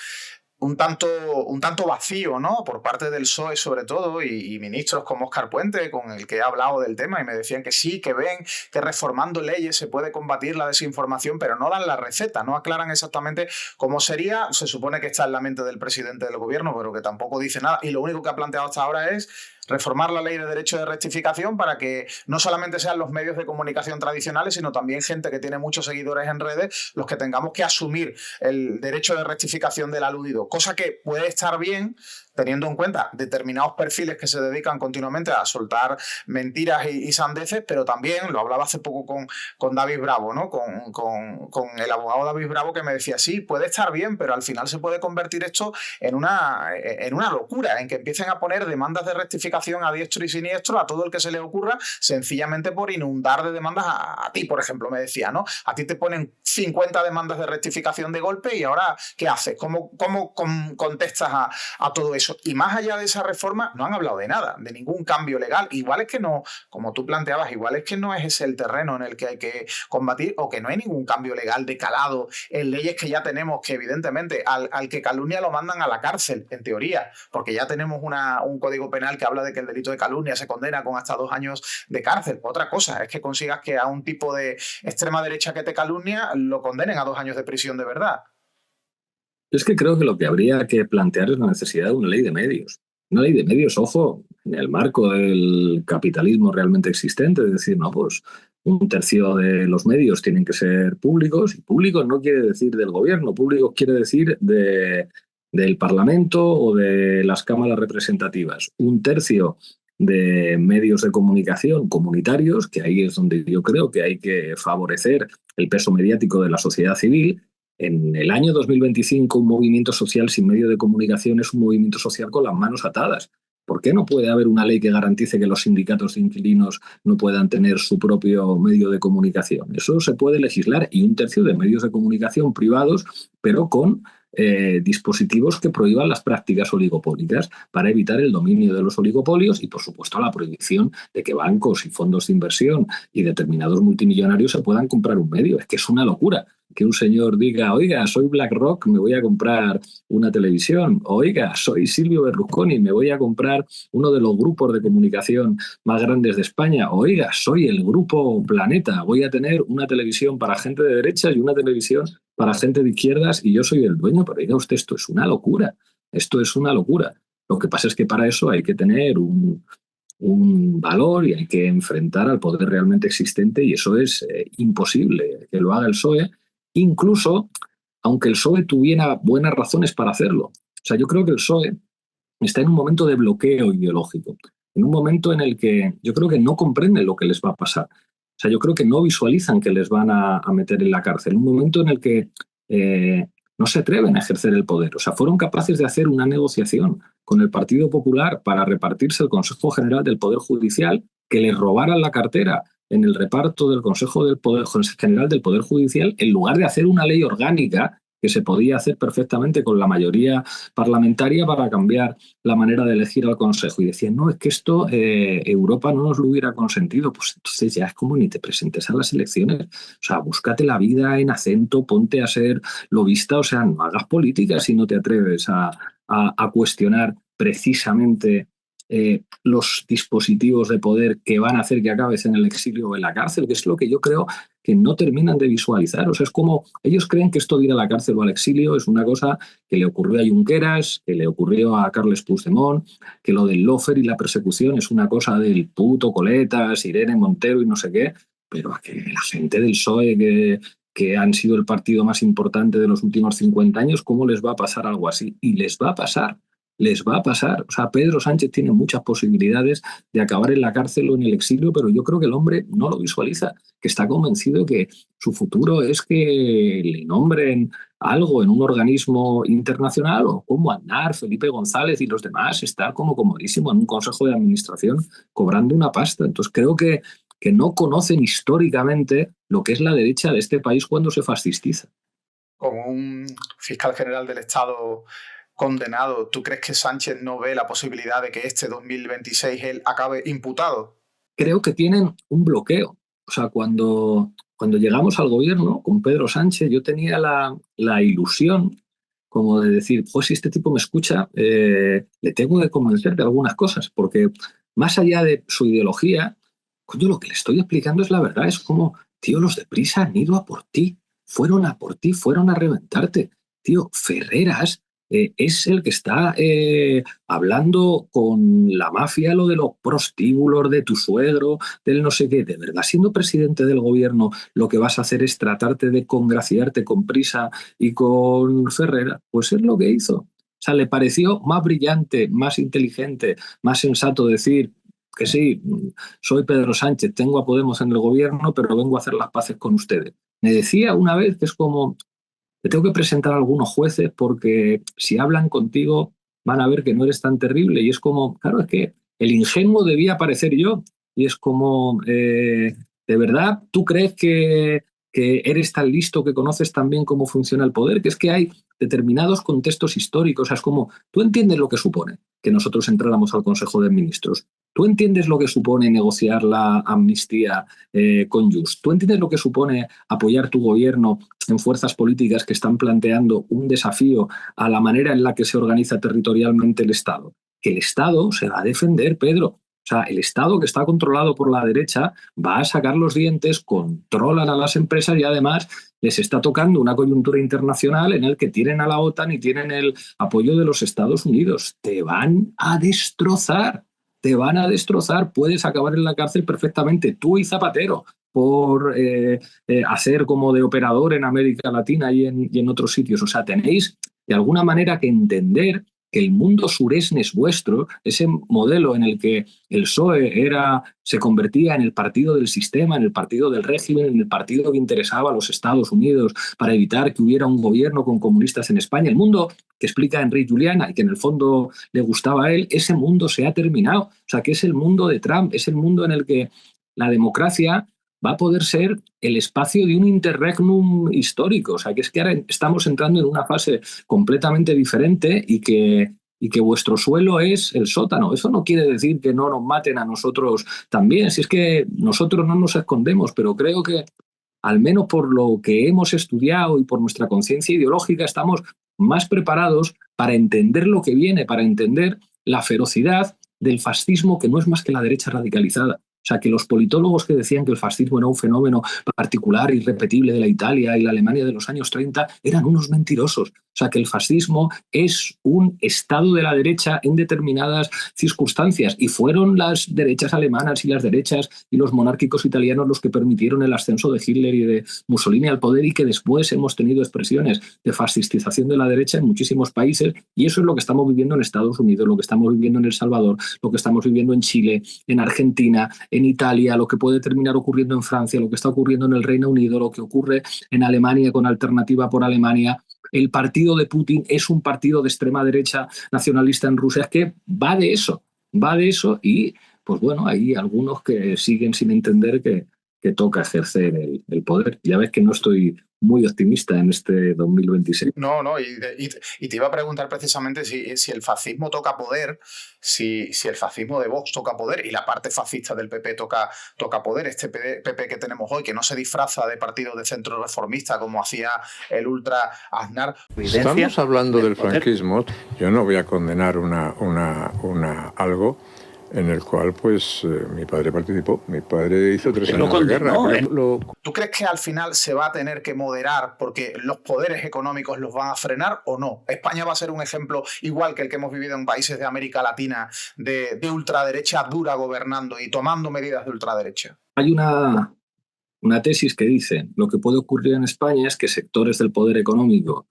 un tanto vacío, ¿no? Por parte del PSOE sobre todo y ministros como Óscar Puente, con el que he hablado del tema y me decían que sí, que ven que reformando leyes se puede combatir la desinformación, pero no dan la receta, no aclaran exactamente cómo sería. Se supone que está en la mente del presidente del gobierno, pero que tampoco dice nada, y lo único que ha planteado hasta ahora es reformar la ley de derecho de rectificación para que no solamente sean los medios de comunicación tradicionales, sino también gente que tiene muchos seguidores en redes los que tengamos que asumir el derecho de rectificación del aludido, cosa que puede estar bien teniendo en cuenta determinados perfiles que se dedican continuamente a soltar mentiras y sandeces, pero también, lo hablaba hace poco con David Bravo, ¿no? Con el abogado David Bravo, que me decía, sí, puede estar bien, pero al final se puede convertir esto en una locura, en que empiecen a poner demandas de rectificación rectificación a diestro y siniestro a todo el que se le ocurra, sencillamente por inundar de demandas a ti, por ejemplo, me decía, ¿no? A ti te ponen 50 demandas de rectificación de golpe y ahora, ¿qué haces? ¿Cómo contestas a todo eso? Y más allá de esa reforma, no han hablado de nada, de ningún cambio legal. Igual es que no, como tú planteabas, igual es que no es ese el terreno en el que hay que combatir, o que no hay ningún cambio legal de calado en leyes que ya tenemos, que evidentemente al que calumnia lo mandan a la cárcel, en teoría, porque ya tenemos un código penal que habla de que el delito de calumnia se condena con hasta 2 años de cárcel. Otra cosa es que consigas que a un tipo de extrema derecha que te calumnia lo condenen a 2 años de prisión de verdad. Es que creo que lo que habría que plantear es la necesidad de una ley de medios. Una ley de medios, ojo, en el marco del capitalismo realmente existente, es decir, no, pues 1/3 de los medios tienen que ser públicos, y públicos no quiere decir del gobierno, públicos quiere decir del Parlamento o de las cámaras representativas. 1/3 de medios de comunicación comunitarios, que ahí es donde yo creo que hay que favorecer el peso mediático de la sociedad civil. En el año 2025, un movimiento social sin medio de comunicación es un movimiento social con las manos atadas. ¿Por qué no puede haber una ley que garantice que los sindicatos de inquilinos no puedan tener su propio medio de comunicación? Eso se puede legislar, y 1/3 de medios de comunicación privados, pero con dispositivos que prohíban las prácticas oligopólicas para evitar el dominio de los oligopolios y, por supuesto, la prohibición de que bancos y fondos de inversión y determinados multimillonarios se puedan comprar un medio. Es que es una locura que un señor diga, oiga, soy BlackRock, me voy a comprar una televisión, oiga, soy Silvio Berlusconi, me voy a comprar uno de los grupos de comunicación más grandes de España, oiga, soy el Grupo Planeta, voy a tener una televisión para gente de derechas y una televisión para gente de izquierdas y yo soy el dueño. Pero diga usted, esto es una locura, esto es una locura. Lo que pasa es que para eso hay que tener un valor y hay que enfrentar al poder realmente existente, y eso es imposible que lo haga el PSOE, incluso aunque el PSOE tuviera buenas razones para hacerlo. O sea, yo creo que el PSOE está en un momento de bloqueo ideológico, en un momento en el que yo creo que no comprenden lo que les va a pasar. O sea, yo creo que no visualizan que les van a meter en la cárcel, un momento en el que no se atreven a ejercer el poder. O sea, fueron capaces de hacer una negociación con el Partido Popular para repartirse el Consejo General del Poder Judicial, que les robaran la cartera en el reparto del Consejo General del Poder Judicial, en lugar de hacer una ley orgánica que se podía hacer perfectamente con la mayoría parlamentaria para cambiar la manera de elegir al Consejo. Y decían, no, es que esto Europa no nos lo hubiera consentido. Pues entonces ya es como ni te presentes a las elecciones. O sea, búscate la vida en acento, ponte a ser lobista, o sea, no hagas política si no te atreves a cuestionar precisamente los dispositivos de poder que van a hacer que acabes en el exilio o en la cárcel, que es lo que yo creo que no terminan de visualizar. O sea, es como ellos creen que esto de ir a la cárcel o al exilio es una cosa que le ocurrió a Junqueras, que le ocurrió a Carles Puigdemont, que lo del lawfare y la persecución es una cosa del puto Coletas, Irene Montero y no sé qué, pero a que la gente del PSOE que han sido el partido más importante de los últimos 50 años, ¿cómo les va a pasar algo así? Y les va a pasar. Les va a pasar. O sea, Pedro Sánchez tiene muchas posibilidades de acabar en la cárcel o en el exilio, pero yo creo que el hombre no lo visualiza, que está convencido que su futuro es que le nombren algo en un organismo internacional, o como Aznar, Felipe González y los demás, estar como comodísimo en un consejo de administración cobrando una pasta. Entonces creo que no conocen históricamente lo que es la derecha de este país cuando se fascistiza. Como un fiscal general del Estado condenado, ¿tú crees que Sánchez no ve la posibilidad de que este 2026 él acabe imputado? Creo que tienen un bloqueo. O sea, cuando llegamos al gobierno con Pedro Sánchez, yo tenía la ilusión como de decir, pues si este tipo me escucha, le tengo que convencer de algunas cosas, porque más allá de su ideología, coño, lo que le estoy explicando es la verdad. Es como, tío, los de Prisa han ido a por ti, fueron a por ti, fueron a reventarte. Tío, Ferreras es el que está hablando con la mafia, lo de los prostíbulos de tu suegro, del no sé qué. De verdad, siendo presidente del gobierno, lo que vas a hacer es tratarte de congraciarte con Prisa y con Ferreras. Pues es lo que hizo. O sea, le pareció más brillante, más inteligente, más sensato decir que sí, soy Pedro Sánchez, tengo a Podemos en el gobierno, pero vengo a hacer las paces con ustedes. Me decía una vez que es como, te tengo que presentar a algunos jueces porque si hablan contigo van a ver que no eres tan terrible. Y es como, claro, es que el ingenuo debía parecer yo. Y es como, ¿de verdad tú crees que eres tan listo, que conoces tan bien cómo funciona el poder? Que es que hay determinados contextos históricos. O sea, es como, tú entiendes lo que supone que nosotros entráramos al Consejo de Ministros. Tú entiendes lo que supone negociar la amnistía con Just. Tú entiendes lo que supone apoyar tu gobierno en fuerzas políticas que están planteando un desafío a la manera en la que se organiza territorialmente el Estado. Que el Estado se va a defender, Pedro. O sea, el Estado, que está controlado por la derecha, va a sacar los dientes, controlan a las empresas y además les está tocando una coyuntura internacional en la que tienen a la OTAN y tienen el apoyo de los Estados Unidos. Te van a destrozar, te van a destrozar. Puedes acabar en la cárcel perfectamente, tú y Zapatero, por hacer como de operador en América Latina y en otros sitios. O sea, tenéis de alguna manera que entender que el mundo suresne es vuestro, ese modelo en el que el PSOE se convertía en el partido del sistema, en el partido del régimen, en el partido que interesaba a los Estados Unidos para evitar que hubiera un gobierno con comunistas en España. El mundo que explica Enrique Juliana y que en el fondo le gustaba a él, ese mundo se ha terminado. O sea, que es el mundo de Trump, es el mundo en el que la democracia va a poder ser el espacio de un interregnum histórico. O sea, que es que ahora estamos entrando en una fase completamente diferente y que vuestro suelo es el sótano. Eso no quiere decir que no nos maten a nosotros también. Si es que nosotros no nos escondemos, pero creo que al menos por lo que hemos estudiado y por nuestra conciencia ideológica, estamos más preparados para entender lo que viene, para entender la ferocidad del fascismo, que no es más que la derecha radicalizada. O sea, que los politólogos que decían que el fascismo era un fenómeno particular, irrepetible de la Italia y la Alemania de los años 30, eran unos mentirosos. O sea, que el fascismo es un estado de la derecha en determinadas circunstancias, y fueron las derechas alemanas y las derechas y los monárquicos italianos los que permitieron el ascenso de Hitler y de Mussolini al poder, y que después hemos tenido expresiones de fascistización de la derecha en muchísimos países, y eso es lo que estamos viviendo en Estados Unidos, lo que estamos viviendo en El Salvador, lo que estamos viviendo en Chile, en Argentina, en Italia, lo que puede terminar ocurriendo en Francia, lo que está ocurriendo en el Reino Unido, lo que ocurre en Alemania con Alternativa por Alemania. El partido de Putin es un partido de extrema derecha nacionalista en Rusia. Es que va de eso y pues bueno, hay algunos que siguen sin entender que toca ejercer el poder. Ya ves que no estoy muy optimista en este 2026. No, y te iba a preguntar precisamente si el fascismo toca poder, si el fascismo de Vox toca poder y la parte fascista del PP toca poder, este PP que tenemos hoy, que no se disfraza de partido de centro reformista como hacía el ultra Aznar. Estamos hablando del franquismo. Yo no voy a condenar algo en el cual pues mi padre participó. Mi padre hizo 3 años de guerra. ¿Tú crees que al final se va a tener que moderar porque los poderes económicos los van a frenar o no? ¿España va a ser un ejemplo igual que el que hemos vivido en países de América Latina de ultraderecha dura gobernando y tomando medidas de ultraderecha? Hay una tesis que dice: lo que puede ocurrir en España es que sectores del poder económico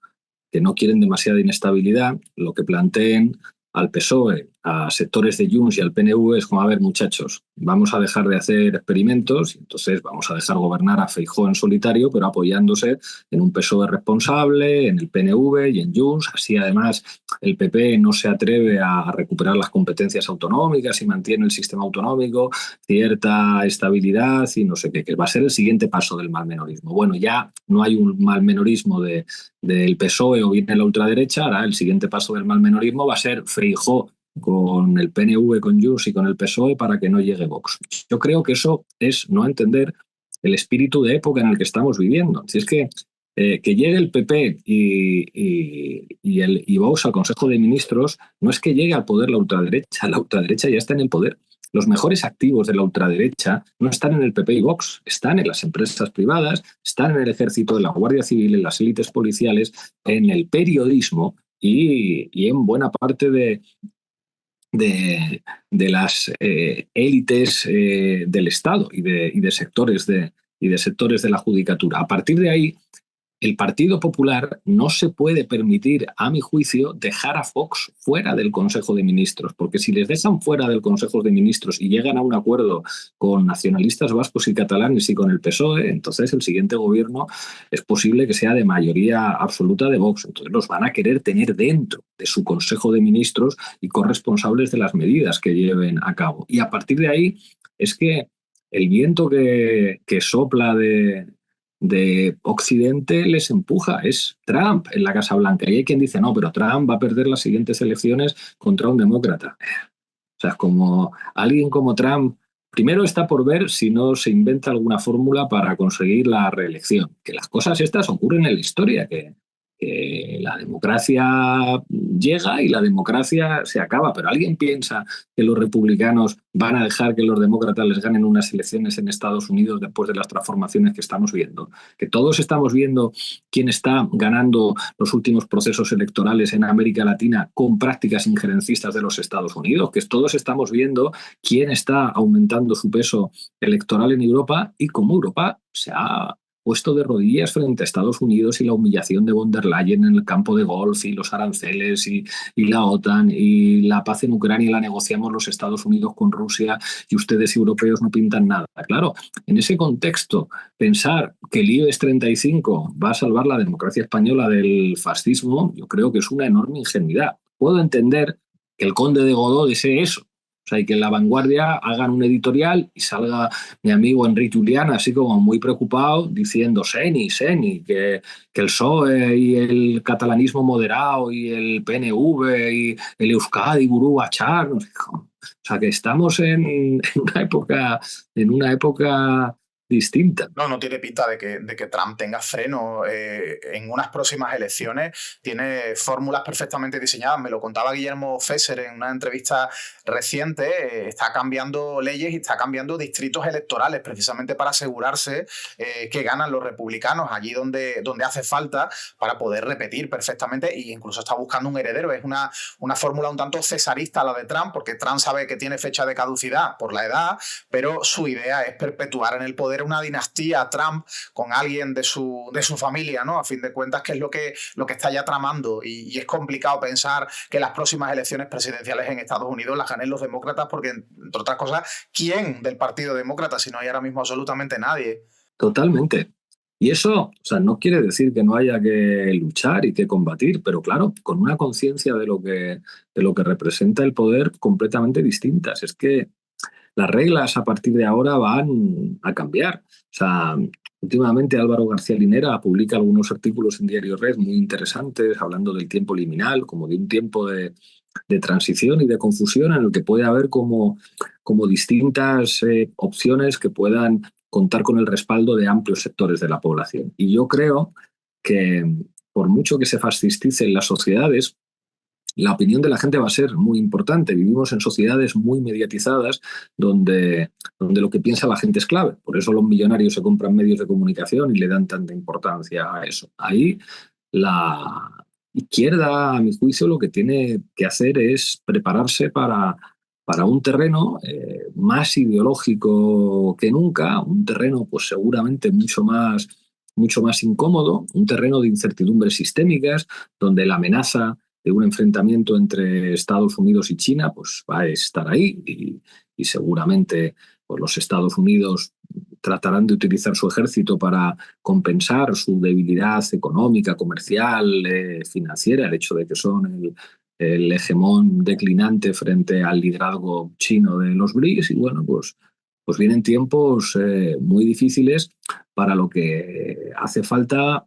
que no quieren demasiada inestabilidad, lo que planteen al PSOE, a sectores de Junts y al PNV es como: a ver, muchachos, vamos a dejar de hacer experimentos y entonces vamos a dejar gobernar a Feijóo en solitario, pero apoyándose en un PSOE responsable, en el PNV y en Junts. Así además el PP no se atreve a recuperar las competencias autonómicas y mantiene el sistema autonómico, cierta estabilidad y no sé qué, que va a ser el siguiente paso del malmenorismo. Bueno, ya no hay un malmenorismo del PSOE o viene la ultraderecha. Ahora el siguiente paso del malmenorismo va a ser Feijóo con el PNV, con Junts y con el PSOE para que no llegue Vox. Yo creo que eso es no entender el espíritu de época en el que estamos viviendo. Si es que llegue el PP y Vox al Consejo de Ministros, no es que llegue al poder la ultraderecha ya está en el poder. Los mejores activos de la ultraderecha no están en el PP y Vox, están en las empresas privadas, están en el ejército, en la Guardia Civil, en las élites policiales, en el periodismo y en buena parte de las élites del Estado y de sectores de la judicatura. A partir de ahí, el Partido Popular no se puede permitir, a mi juicio, dejar a Vox fuera del Consejo de Ministros, porque si les dejan fuera del Consejo de Ministros y llegan a un acuerdo con nacionalistas vascos y catalanes y con el PSOE, entonces el siguiente gobierno es posible que sea de mayoría absoluta de Vox. Entonces los van a querer tener dentro de su Consejo de Ministros y corresponsables de las medidas que lleven a cabo. Y a partir de ahí es que el viento que sopla de Occidente les empuja, es Trump en la Casa Blanca. Y hay quien dice, no, pero Trump va a perder las siguientes elecciones contra un demócrata. O sea, es como alguien como Trump, primero está por ver si no se inventa alguna fórmula para conseguir la reelección. Que las cosas estas ocurren en la historia, que la democracia llega y la democracia se acaba, pero ¿alguien piensa que los republicanos van a dejar que los demócratas les ganen unas elecciones en Estados Unidos después de las transformaciones que estamos viendo? Que todos estamos viendo quién está ganando los últimos procesos electorales en América Latina con prácticas injerencistas de los Estados Unidos, que todos estamos viendo quién está aumentando su peso electoral en Europa y cómo Europa se ha puesto de rodillas frente a Estados Unidos y la humillación de von der Leyen en el campo de golf y los aranceles y la OTAN y la paz en Ucrania la negociamos los Estados Unidos con Rusia y ustedes europeos no pintan nada. Claro, en ese contexto, pensar que el IBEX 35 va a salvar la democracia española del fascismo, yo creo que es una enorme ingenuidad. Puedo entender que el conde de Godó desee eso. O sea, y que en La Vanguardia hagan un editorial y salga mi amigo Enrique Julián así como muy preocupado diciendo Seni, que el PSOE y el catalanismo moderado y el PNV y el Euskadi, Burú, Bachar, no sé cómo. O sea, que estamos en una época distinta. No tiene pinta de que Trump tenga freno en unas próximas elecciones. Tiene fórmulas perfectamente diseñadas. Me lo contaba Guillermo Fesser en una entrevista reciente. Está cambiando leyes y está cambiando distritos electorales precisamente para asegurarse que ganan los republicanos allí donde hace falta para poder repetir perfectamente, e incluso está buscando un heredero. Es una fórmula un tanto cesarista la de Trump, porque Trump sabe que tiene fecha de caducidad por la edad, pero su idea es perpetuar en el poder una dinastía Trump con alguien de su familia, ¿no? A fin de cuentas, que es lo que está ya tramando, y es complicado pensar que las próximas elecciones presidenciales en Estados Unidos las ganen los demócratas, porque, entre otras cosas, ¿quién del Partido Demócrata si no hay ahora mismo absolutamente nadie? Totalmente. Y eso, o sea, no quiere decir que no haya que luchar y que combatir, pero claro, con una conciencia de lo que representa el poder completamente distintas. Es que las reglas a partir de ahora van a cambiar. O sea, últimamente Álvaro García Linera publica algunos artículos en Diario Red muy interesantes hablando del tiempo liminal, como de un tiempo de transición y de confusión en el que puede haber como distintas opciones que puedan contar con el respaldo de amplios sectores de la población. Y yo creo que por mucho que se fascisticen las sociedades, la opinión de la gente va a ser muy importante. Vivimos en sociedades muy mediatizadas donde lo que piensa la gente es clave. Por eso los millonarios se compran medios de comunicación y le dan tanta importancia a eso. Ahí la izquierda, a mi juicio, lo que tiene que hacer es prepararse para un terreno más ideológico que nunca, un terreno pues seguramente mucho más incómodo, un terreno de incertidumbres sistémicas, donde la amenaza de un enfrentamiento entre Estados Unidos y China pues va a estar ahí y seguramente pues, los Estados Unidos tratarán de utilizar su ejército para compensar su debilidad económica, comercial, financiera, el hecho de que son el hegemón declinante frente al liderazgo chino de los BRICS. Y bueno, pues vienen tiempos muy difíciles para lo que hace falta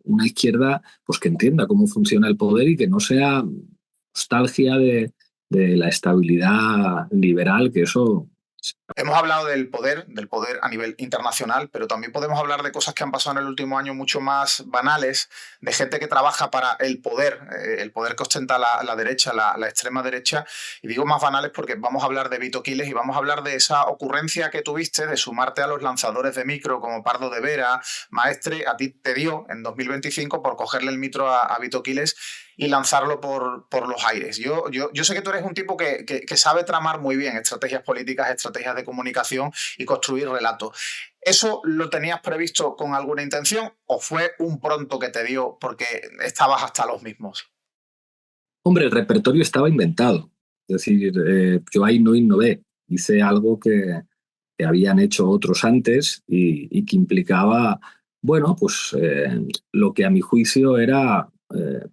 una izquierda pues que entienda cómo funciona el poder y que no sea nostalgia de la estabilidad liberal, que eso... Hemos hablado del poder a nivel internacional, pero también podemos hablar de cosas que han pasado en el último año mucho más banales, de gente que trabaja para el poder que ostenta la derecha, la extrema derecha. Y digo más banales porque vamos a hablar de Vito Quiles y vamos a hablar de esa ocurrencia que tuviste de sumarte a los lanzadores de micro como Pardo de Vera, Maestre. A ti te dio en 2025 por cogerle el micro a Vito Quiles y lanzarlo por los aires. Yo sé que tú eres un tipo que sabe tramar muy bien estrategias políticas, estrategias de comunicación y construir relatos. ¿Eso lo tenías previsto con alguna intención o fue un pronto que te dio porque estabas hasta los mismos? Hombre, el repertorio estaba inventado. Es decir, yo ahí no innové. Hice algo que habían hecho otros antes y que implicaba, bueno, pues lo que a mi juicio era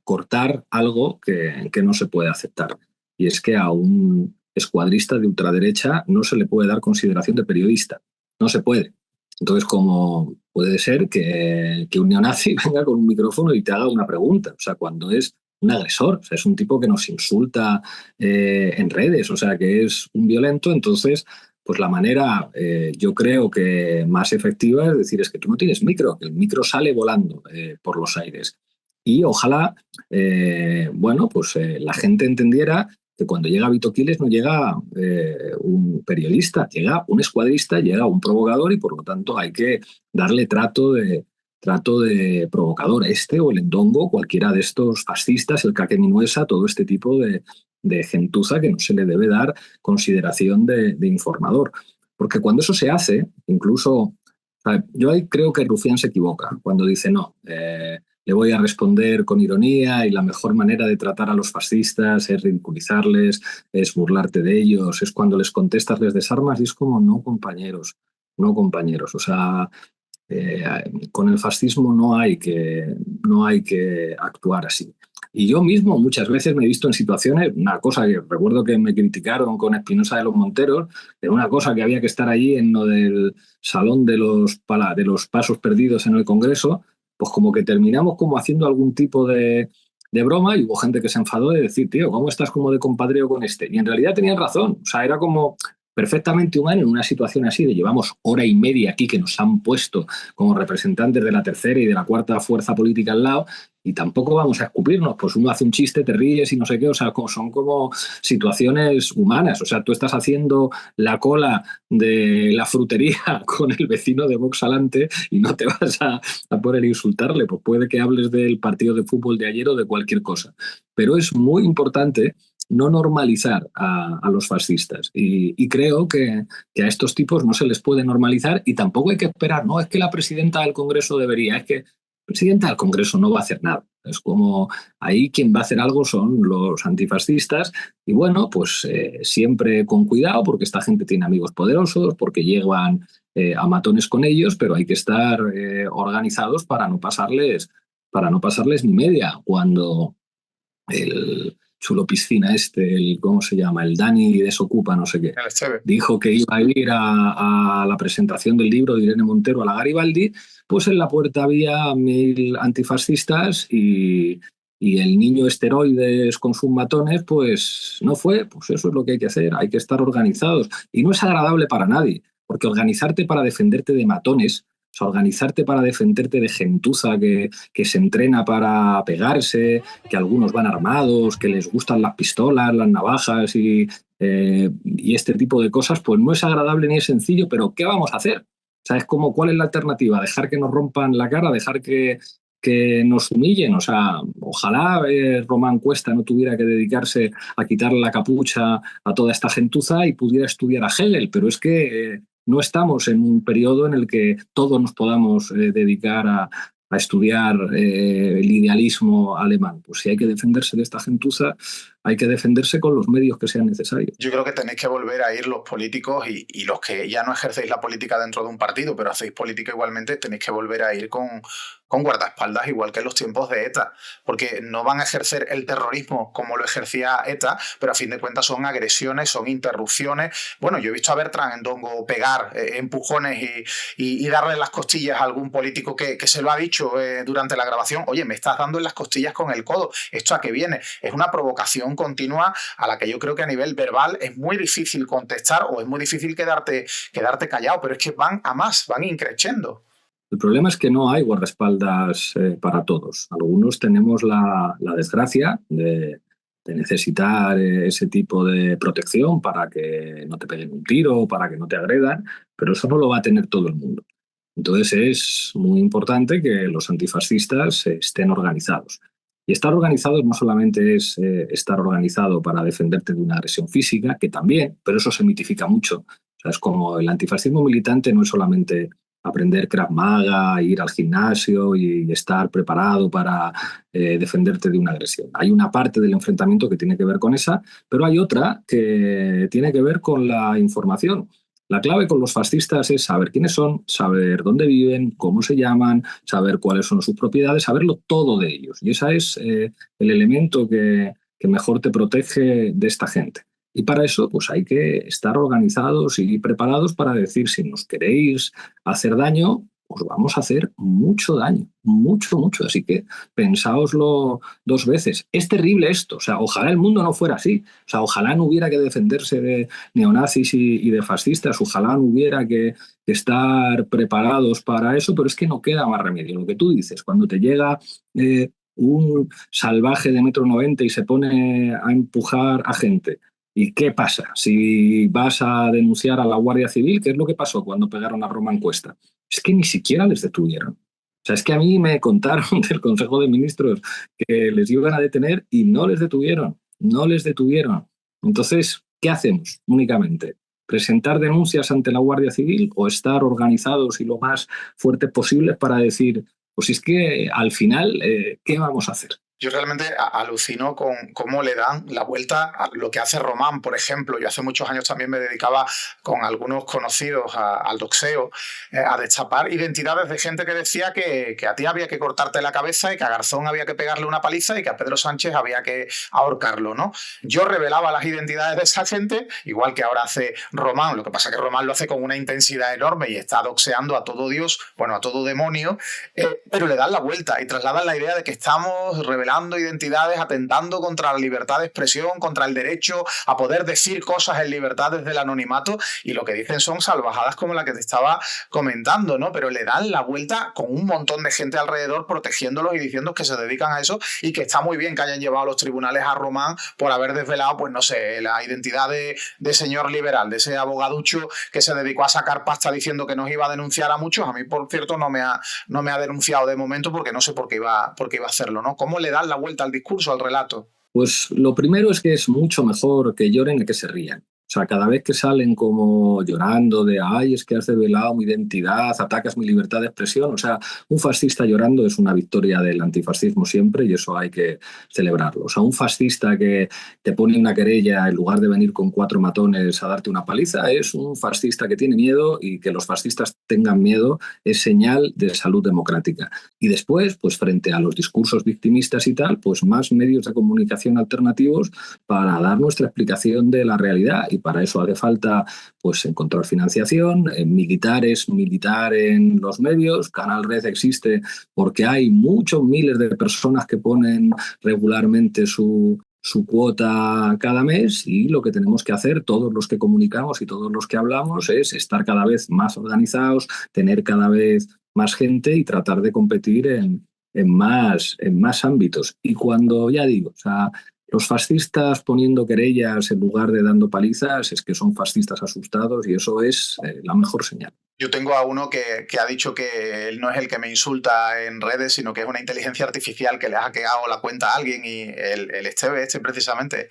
cortar algo que no se puede aceptar. Y es que a un escuadrista de ultraderecha no se le puede dar consideración de periodista. No se puede. Entonces, ¿cómo puede ser que un neonazi venga con un micrófono y te haga una pregunta? O sea, cuando es un agresor, o sea, es un tipo que nos insulta en redes, o sea, que es un violento. Entonces, pues la manera, yo creo que más efectiva es decir, es que tú no tienes micro, el micro sale volando por los aires. Y ojalá, bueno, pues la gente entendiera que cuando llega Vito Quiles no llega un periodista, llega un escuadrista, llega un provocador y por lo tanto hay que darle trato de provocador, o el Endongo, cualquiera de estos fascistas, el Kake Minuesa, todo este tipo de gentuza que no se le debe dar consideración de informador. Porque cuando eso se hace, incluso, yo ahí creo que Rufián se equivoca cuando dice no, le voy a responder con ironía y la mejor manera de tratar a los fascistas es ridiculizarles, es burlarte de ellos, es cuando les contestas, les desarmas y es como no, compañeros, no, compañeros. O sea, eh, con el fascismo no hay que actuar así. Y yo mismo muchas veces me he visto en situaciones, una cosa que recuerdo que me criticaron con Espinosa de los Monteros, de una cosa que había que estar allí en lo del salón de los pasos perdidos en el Congreso, pues como que terminamos como haciendo algún tipo de broma y hubo gente que se enfadó de decir, tío, ¿cómo estás como de compadreo con este? Y en realidad tenían razón, o sea, era como perfectamente humano en una situación así de llevamos hora y media aquí que nos han puesto como representantes de la tercera y de la cuarta fuerza política al lado y tampoco vamos a escupirnos, pues uno hace un chiste, te ríes y no sé qué, o sea, son como situaciones humanas, o sea, tú estás haciendo la cola de la frutería con el vecino de Vox alante y no te vas a poder insultarle, pues puede que hables del partido de fútbol de ayer o de cualquier cosa, pero es muy importante no normalizar a los fascistas. Y creo que a estos tipos no se les puede normalizar y tampoco hay que esperar, no, es que la presidenta del Congreso debería, es que la presidenta del Congreso no va a hacer nada. Es como ahí quien va a hacer algo son los antifascistas y bueno, pues siempre con cuidado porque esta gente tiene amigos poderosos, porque llegan a matones con ellos, pero hay que estar organizados para no pasarles ni media. Cuando el chulo piscina ¿cómo se llama? El Dani Desocupa, no sé qué. Dijo que iba a ir a la presentación del libro de Irene Montero a la Garibaldi, pues en la puerta había 1000 antifascistas y el niño esteroides con sus matones, pues no fue, pues eso es lo que hay que hacer, hay que estar organizados. Y no es agradable para nadie, porque organizarte para defenderte de matones, o sea, organizarte para defenderte de gentuza que se entrena para pegarse, que algunos van armados, que les gustan las pistolas, las navajas y este tipo de cosas, pues no es agradable ni es sencillo, pero ¿qué vamos a hacer? O sea, es como, ¿cuál es la alternativa? ¿Dejar que nos rompan la cara? ¿Dejar que nos humillen? O sea, ojalá Román Cuesta no tuviera que dedicarse a quitarle la capucha a toda esta gentuza y pudiera estudiar a Hegel, pero es que no estamos en un periodo en el que todos nos podamos dedicar a estudiar el idealismo alemán. Pues si hay que defenderse de esta gentuza, hay que defenderse con los medios que sean necesarios. Yo creo que tenéis que volver a ir los políticos y los que ya no ejercéis la política dentro de un partido, pero hacéis política igualmente, tenéis que volver a ir con guardaespaldas, igual que en los tiempos de ETA, porque no van a ejercer el terrorismo como lo ejercía ETA, pero a fin de cuentas son agresiones, son interrupciones. Bueno, yo he visto a Bertrand Endongo pegar empujones y darle las costillas a algún político que se lo ha dicho durante la grabación, oye, me estás dando en las costillas con el codo, ¿esto a qué viene? Es una provocación continua a la que yo creo que a nivel verbal es muy difícil contestar o es muy difícil quedarte callado, pero es que van a más, van increciendo. El problema es que no hay guardaespaldas para todos. Algunos tenemos la desgracia de necesitar ese tipo de protección para que no te peguen un tiro, para que no te agredan, pero eso no lo va a tener todo el mundo. Entonces es muy importante que los antifascistas estén organizados. Y estar organizado no solamente es estar organizado para defenderte de una agresión física, que también, pero eso se mitifica mucho. O sea, es como el antifascismo militante no es solamente aprender Krav Maga, ir al gimnasio y estar preparado para defenderte de una agresión. Hay una parte del enfrentamiento que tiene que ver con esa, pero hay otra que tiene que ver con la información. La clave con los fascistas es saber quiénes son, saber dónde viven, cómo se llaman, saber cuáles son sus propiedades, saberlo todo de ellos. Y ese es el elemento que mejor te protege de esta gente. Y para eso pues hay que estar organizados y preparados para decir, si nos queréis hacer daño, os vamos a hacer mucho daño, mucho, mucho. Así que pensáoslo 2 veces. Es terrible esto. O sea, ojalá el mundo no fuera así. O sea, ojalá no hubiera que defenderse de neonazis y de fascistas. Ojalá no hubiera que estar preparados para eso, pero es que no queda más remedio. Lo que tú dices, cuando te llega un salvaje de 1,90 m y se pone a empujar a gente, ¿y qué pasa? Si vas a denunciar a la Guardia Civil, ¿qué es lo que pasó cuando pegaron a Román Cuesta? Es que ni siquiera les detuvieron. O sea, es que a mí me contaron del Consejo de Ministros que les iban a detener y no les detuvieron. No les detuvieron. Entonces, ¿qué hacemos únicamente? ¿Presentar denuncias ante la Guardia Civil o estar organizados y lo más fuerte posible para decir, pues es que al final, ¿qué vamos a hacer? Yo realmente alucino con cómo le dan la vuelta a lo que hace Román, por ejemplo. Yo hace muchos años también me dedicaba con algunos conocidos al doxeo, a destapar identidades de gente que decía que a ti había que cortarte la cabeza y que a Garzón había que pegarle una paliza y que a Pedro Sánchez había que ahorcarlo, ¿no? Yo revelaba las identidades de esa gente, igual que ahora hace Román. Lo que pasa es que Román lo hace con una intensidad enorme y está doxeando a todo Dios, bueno, a todo demonio, pero le dan la vuelta y trasladan la idea de que estamos revelando identidades, atentando contra la libertad de expresión, contra el derecho a poder decir cosas en libertad desde el anonimato, y lo que dicen son salvajadas como la que te estaba comentando, ¿no? Pero le dan la vuelta con un montón de gente alrededor protegiéndolos y diciendo que se dedican a eso y que está muy bien que hayan llevado a los tribunales a Román por haber desvelado, pues no sé, la identidad de señor liberal, de ese abogaducho que se dedicó a sacar pasta diciendo que nos iba a denunciar a muchos. A mí, por cierto, no me ha denunciado de momento porque no sé por qué iba a hacerlo, ¿no? ¿Cómo le dan la vuelta al discurso, al relato? Pues lo primero es que es mucho mejor que lloren que que se rían. O sea, cada vez que salen como llorando de ay, es que has develado mi identidad, atacas mi libertad de expresión. O sea, un fascista llorando es una victoria del antifascismo siempre y eso hay que celebrarlo. O sea, un fascista que te pone una querella en lugar de venir con 4 matones a darte una paliza es un fascista que tiene miedo, y que los fascistas tengan miedo es señal de salud democrática. Y después, pues frente a los discursos victimistas y tal, pues más medios de comunicación alternativos para dar nuestra explicación de la realidad. Y para eso hace falta pues encontrar financiación, militar en los medios. Canal Red existe porque hay muchos miles de personas que ponen regularmente su cuota cada mes, y lo que tenemos que hacer todos los que comunicamos y todos los que hablamos es estar cada vez más organizados, tener cada vez más gente y tratar de competir en más ámbitos. Y cuando, ya digo, o sea, los fascistas poniendo querellas en lugar de dando palizas, es que son fascistas asustados, y eso es la mejor señal. Yo tengo a uno que ha dicho que él no es el que me insulta en redes, sino que es una inteligencia artificial que le ha hackeado la cuenta a alguien, y el Esteve precisamente,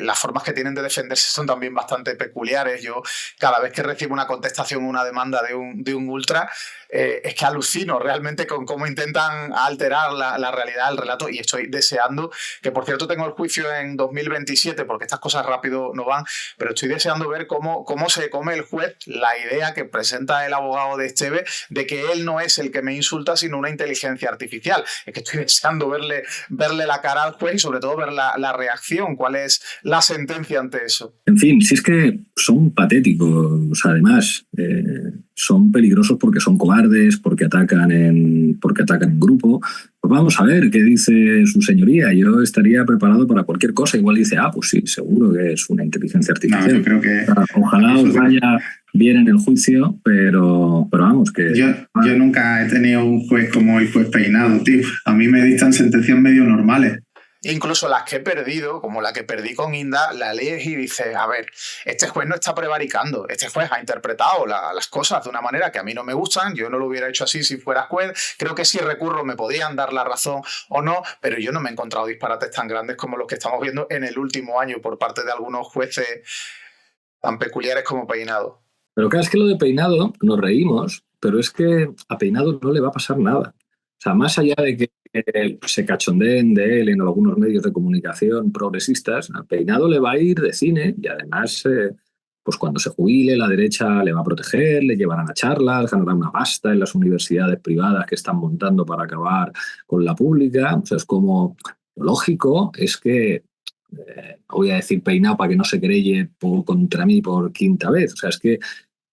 las formas que tienen de defenderse son también bastante peculiares. Yo cada vez que recibo una contestación, una demanda de un ultra, es que alucino realmente con cómo intentan alterar la realidad del relato, y estoy deseando, que por cierto tengo el juicio en 2027 porque estas cosas rápido no van, pero estoy deseando ver cómo se come el juez la idea que presenta el abogado de Esteve de que él no es el que me insulta sino una inteligencia artificial. Es que estoy deseando verle la cara al juez y sobre todo ver la reacción, cuál es la sentencia ante eso. En fin, si es que son patéticos, además son peligrosos porque son cobardes, porque atacan en grupo. Pues vamos a ver qué dice su señoría. Yo estaría preparado para cualquier cosa. Igual dice, pues sí, seguro que es una inteligencia artificial. No, yo creo que ojalá os vaya bien en el juicio, pero vamos, que... Yo nunca he tenido un juez como el juez Peinado, tío. A mí me dictan sentencias medio normales. Incluso las que he perdido, como la que perdí con Inda, la lees y dices, a ver, este juez no está prevaricando, este juez ha interpretado las cosas de una manera que a mí no me gustan, yo no lo hubiera hecho así si fuera juez, creo que si recurro me podrían dar la razón o no, pero yo no me he encontrado disparates tan grandes como los que estamos viendo en el último año por parte de algunos jueces tan peculiares como Peinado. Pero claro, es que lo de Peinado nos reímos, pero es que a Peinado no le va a pasar nada. O sea, más allá de que se cachondeen de él en algunos medios de comunicación progresistas, a Peinado le va a ir de cine y además, pues cuando se jubile, la derecha le va a proteger, le llevarán a charlas, ganará una pasta en las universidades privadas que están montando para acabar con la pública. O sea, es como lo lógico es que voy a decir Peinado para que no se querelle contra mí por quinta vez. O sea, es que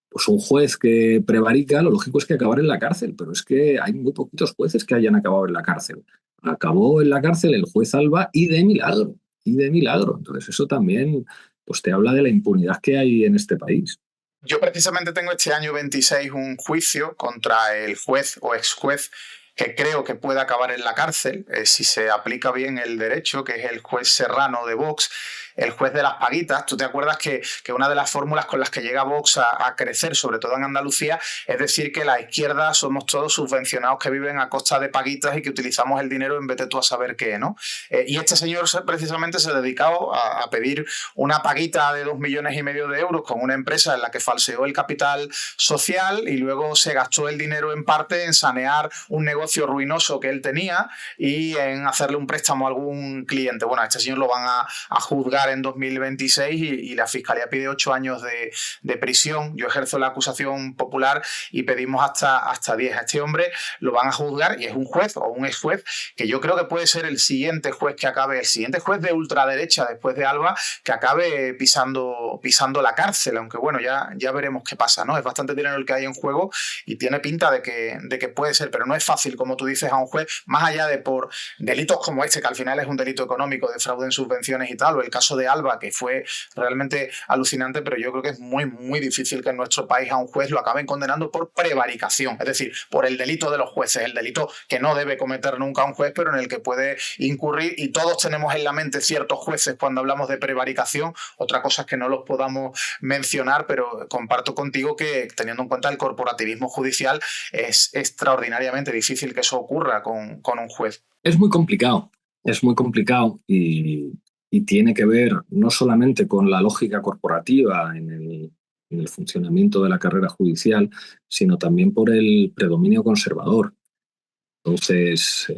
pues un juez que prevarica, lo lógico es que acabar en la cárcel, pero es que hay muy poquitos jueces que hayan acabado en la cárcel. Acabó en la cárcel el juez Alba y de milagro, y de milagro. Entonces eso también pues te habla de la impunidad que hay en este país. Yo precisamente tengo este año 26 un juicio contra el juez o exjuez que creo que puede acabar en la cárcel si se aplica bien el derecho, que es el juez Serrano de Vox, el juez de las paguitas. Tú te acuerdas que una de las fórmulas con las que llega Vox a crecer, sobre todo en Andalucía, es decir que la izquierda somos todos subvencionados que viven a costa de paguitas y que utilizamos el dinero en vez de tú a saber qué, ¿no? Y este señor precisamente se ha dedicado a pedir una paguita de 2,5 millones de euros con una empresa en la que falseó el capital social y luego se gastó el dinero en parte en sanear un negocio ruinoso que él tenía y en hacerle un préstamo a algún cliente. Bueno, a este señor lo van a juzgar en 2026 y la Fiscalía pide 8 años de prisión. Yo ejerzo la acusación popular y pedimos hasta 10. A este hombre lo van a juzgar y es un juez o un exjuez que yo creo que puede ser el siguiente juez que acabe, el siguiente juez de ultraderecha después de Alba, que acabe pisando la cárcel, aunque bueno, ya veremos qué pasa, ¿no? Es bastante dinero el que hay en juego y tiene pinta de que puede ser, pero no es fácil, como tú dices, a un juez, más allá de por delitos como este, que al final es un delito económico de fraude en subvenciones y tal, o el caso de Alba, que fue realmente alucinante, pero yo creo que es muy, muy difícil que en nuestro país a un juez lo acaben condenando por prevaricación, es decir, por el delito de los jueces, el delito que no debe cometer nunca un juez, pero en el que puede incurrir, y todos tenemos en la mente ciertos jueces cuando hablamos de prevaricación. Otra cosa es que no los podamos mencionar, pero comparto contigo que, teniendo en cuenta el corporativismo judicial, es extraordinariamente difícil que eso ocurra con un juez. Es muy complicado y tiene que ver no solamente con la lógica corporativa en el funcionamiento de la carrera judicial, sino también por el predominio conservador. Entonces,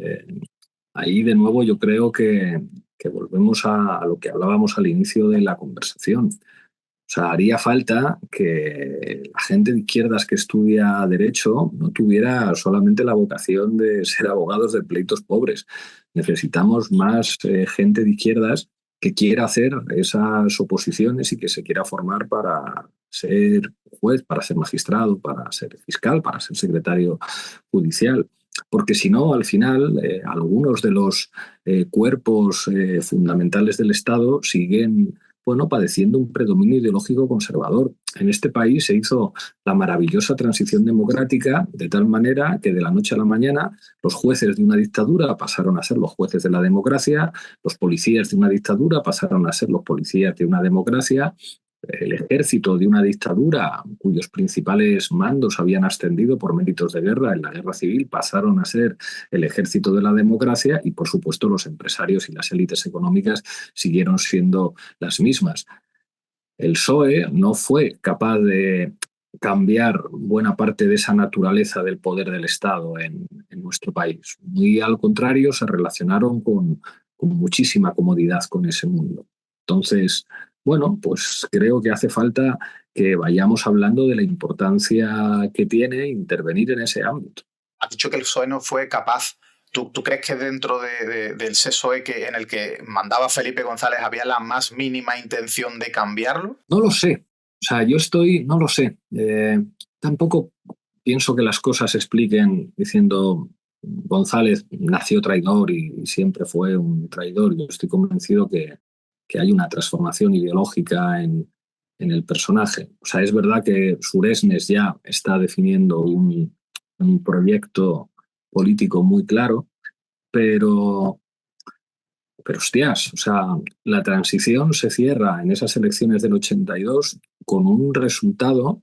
ahí de nuevo yo creo que volvemos a lo que hablábamos al inicio de la conversación. O sea, haría falta que la gente de izquierdas que estudia Derecho no tuviera solamente la vocación de ser abogados de pleitos pobres. Necesitamos más gente de izquierdas que quiera hacer esas oposiciones y que se quiera formar para ser juez, para ser magistrado, para ser fiscal, para ser secretario judicial. Porque si no, al final, algunos de los cuerpos fundamentales del Estado siguen padeciendo un predominio ideológico conservador. En este país se hizo la maravillosa transición democrática de tal manera que de la noche a la mañana los jueces de una dictadura pasaron a ser los jueces de la democracia, los policías de una dictadura pasaron a ser los policías de una democracia, el ejército de una dictadura cuyos principales mandos habían ascendido por méritos de guerra en la guerra civil pasaron a ser el ejército de la democracia y, por supuesto, los empresarios y las élites económicas siguieron siendo las mismas. El PSOE no fue capaz de cambiar buena parte de esa naturaleza del poder del Estado en nuestro país. Muy al contrario, se relacionaron con muchísima comodidad con ese mundo. Entonces, bueno, pues creo que hace falta que vayamos hablando de la importancia que tiene intervenir en ese ámbito. Has dicho que el PSOE no fue capaz. ¿Tú crees que dentro del PSOE en el que mandaba Felipe González había la más mínima intención de cambiarlo? No lo sé. O sea, no lo sé. Tampoco pienso que las cosas se expliquen diciendo González nació traidor y siempre fue un traidor. Yo estoy convencido que hay una transformación ideológica en el personaje. O sea, es verdad que Suresnes ya está definiendo un proyecto político muy claro, pero Pero hostias, o sea, la transición se cierra en esas elecciones del 82 con un resultado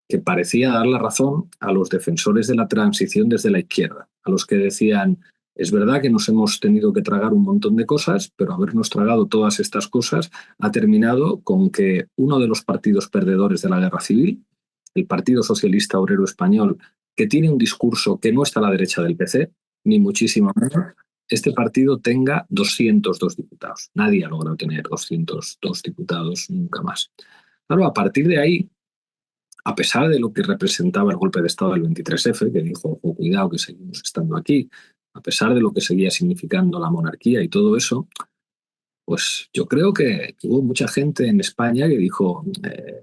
que parecía dar la razón a los defensores de la transición desde la izquierda, a los que decían, es verdad que nos hemos tenido que tragar un montón de cosas, pero habernos tragado todas estas cosas ha terminado con que uno de los partidos perdedores de la guerra civil, el Partido Socialista Obrero Español, que tiene un discurso que no está a la derecha del PC, ni muchísimo menos, este partido tenga 202 diputados. Nadie ha logrado tener 202 diputados nunca más. Claro, a partir de ahí, a pesar de lo que representaba el golpe de Estado del 23F, que dijo, oh, cuidado que seguimos estando aquí, a pesar de lo que seguía significando la monarquía y todo eso, pues yo creo que hubo mucha gente en España que dijo,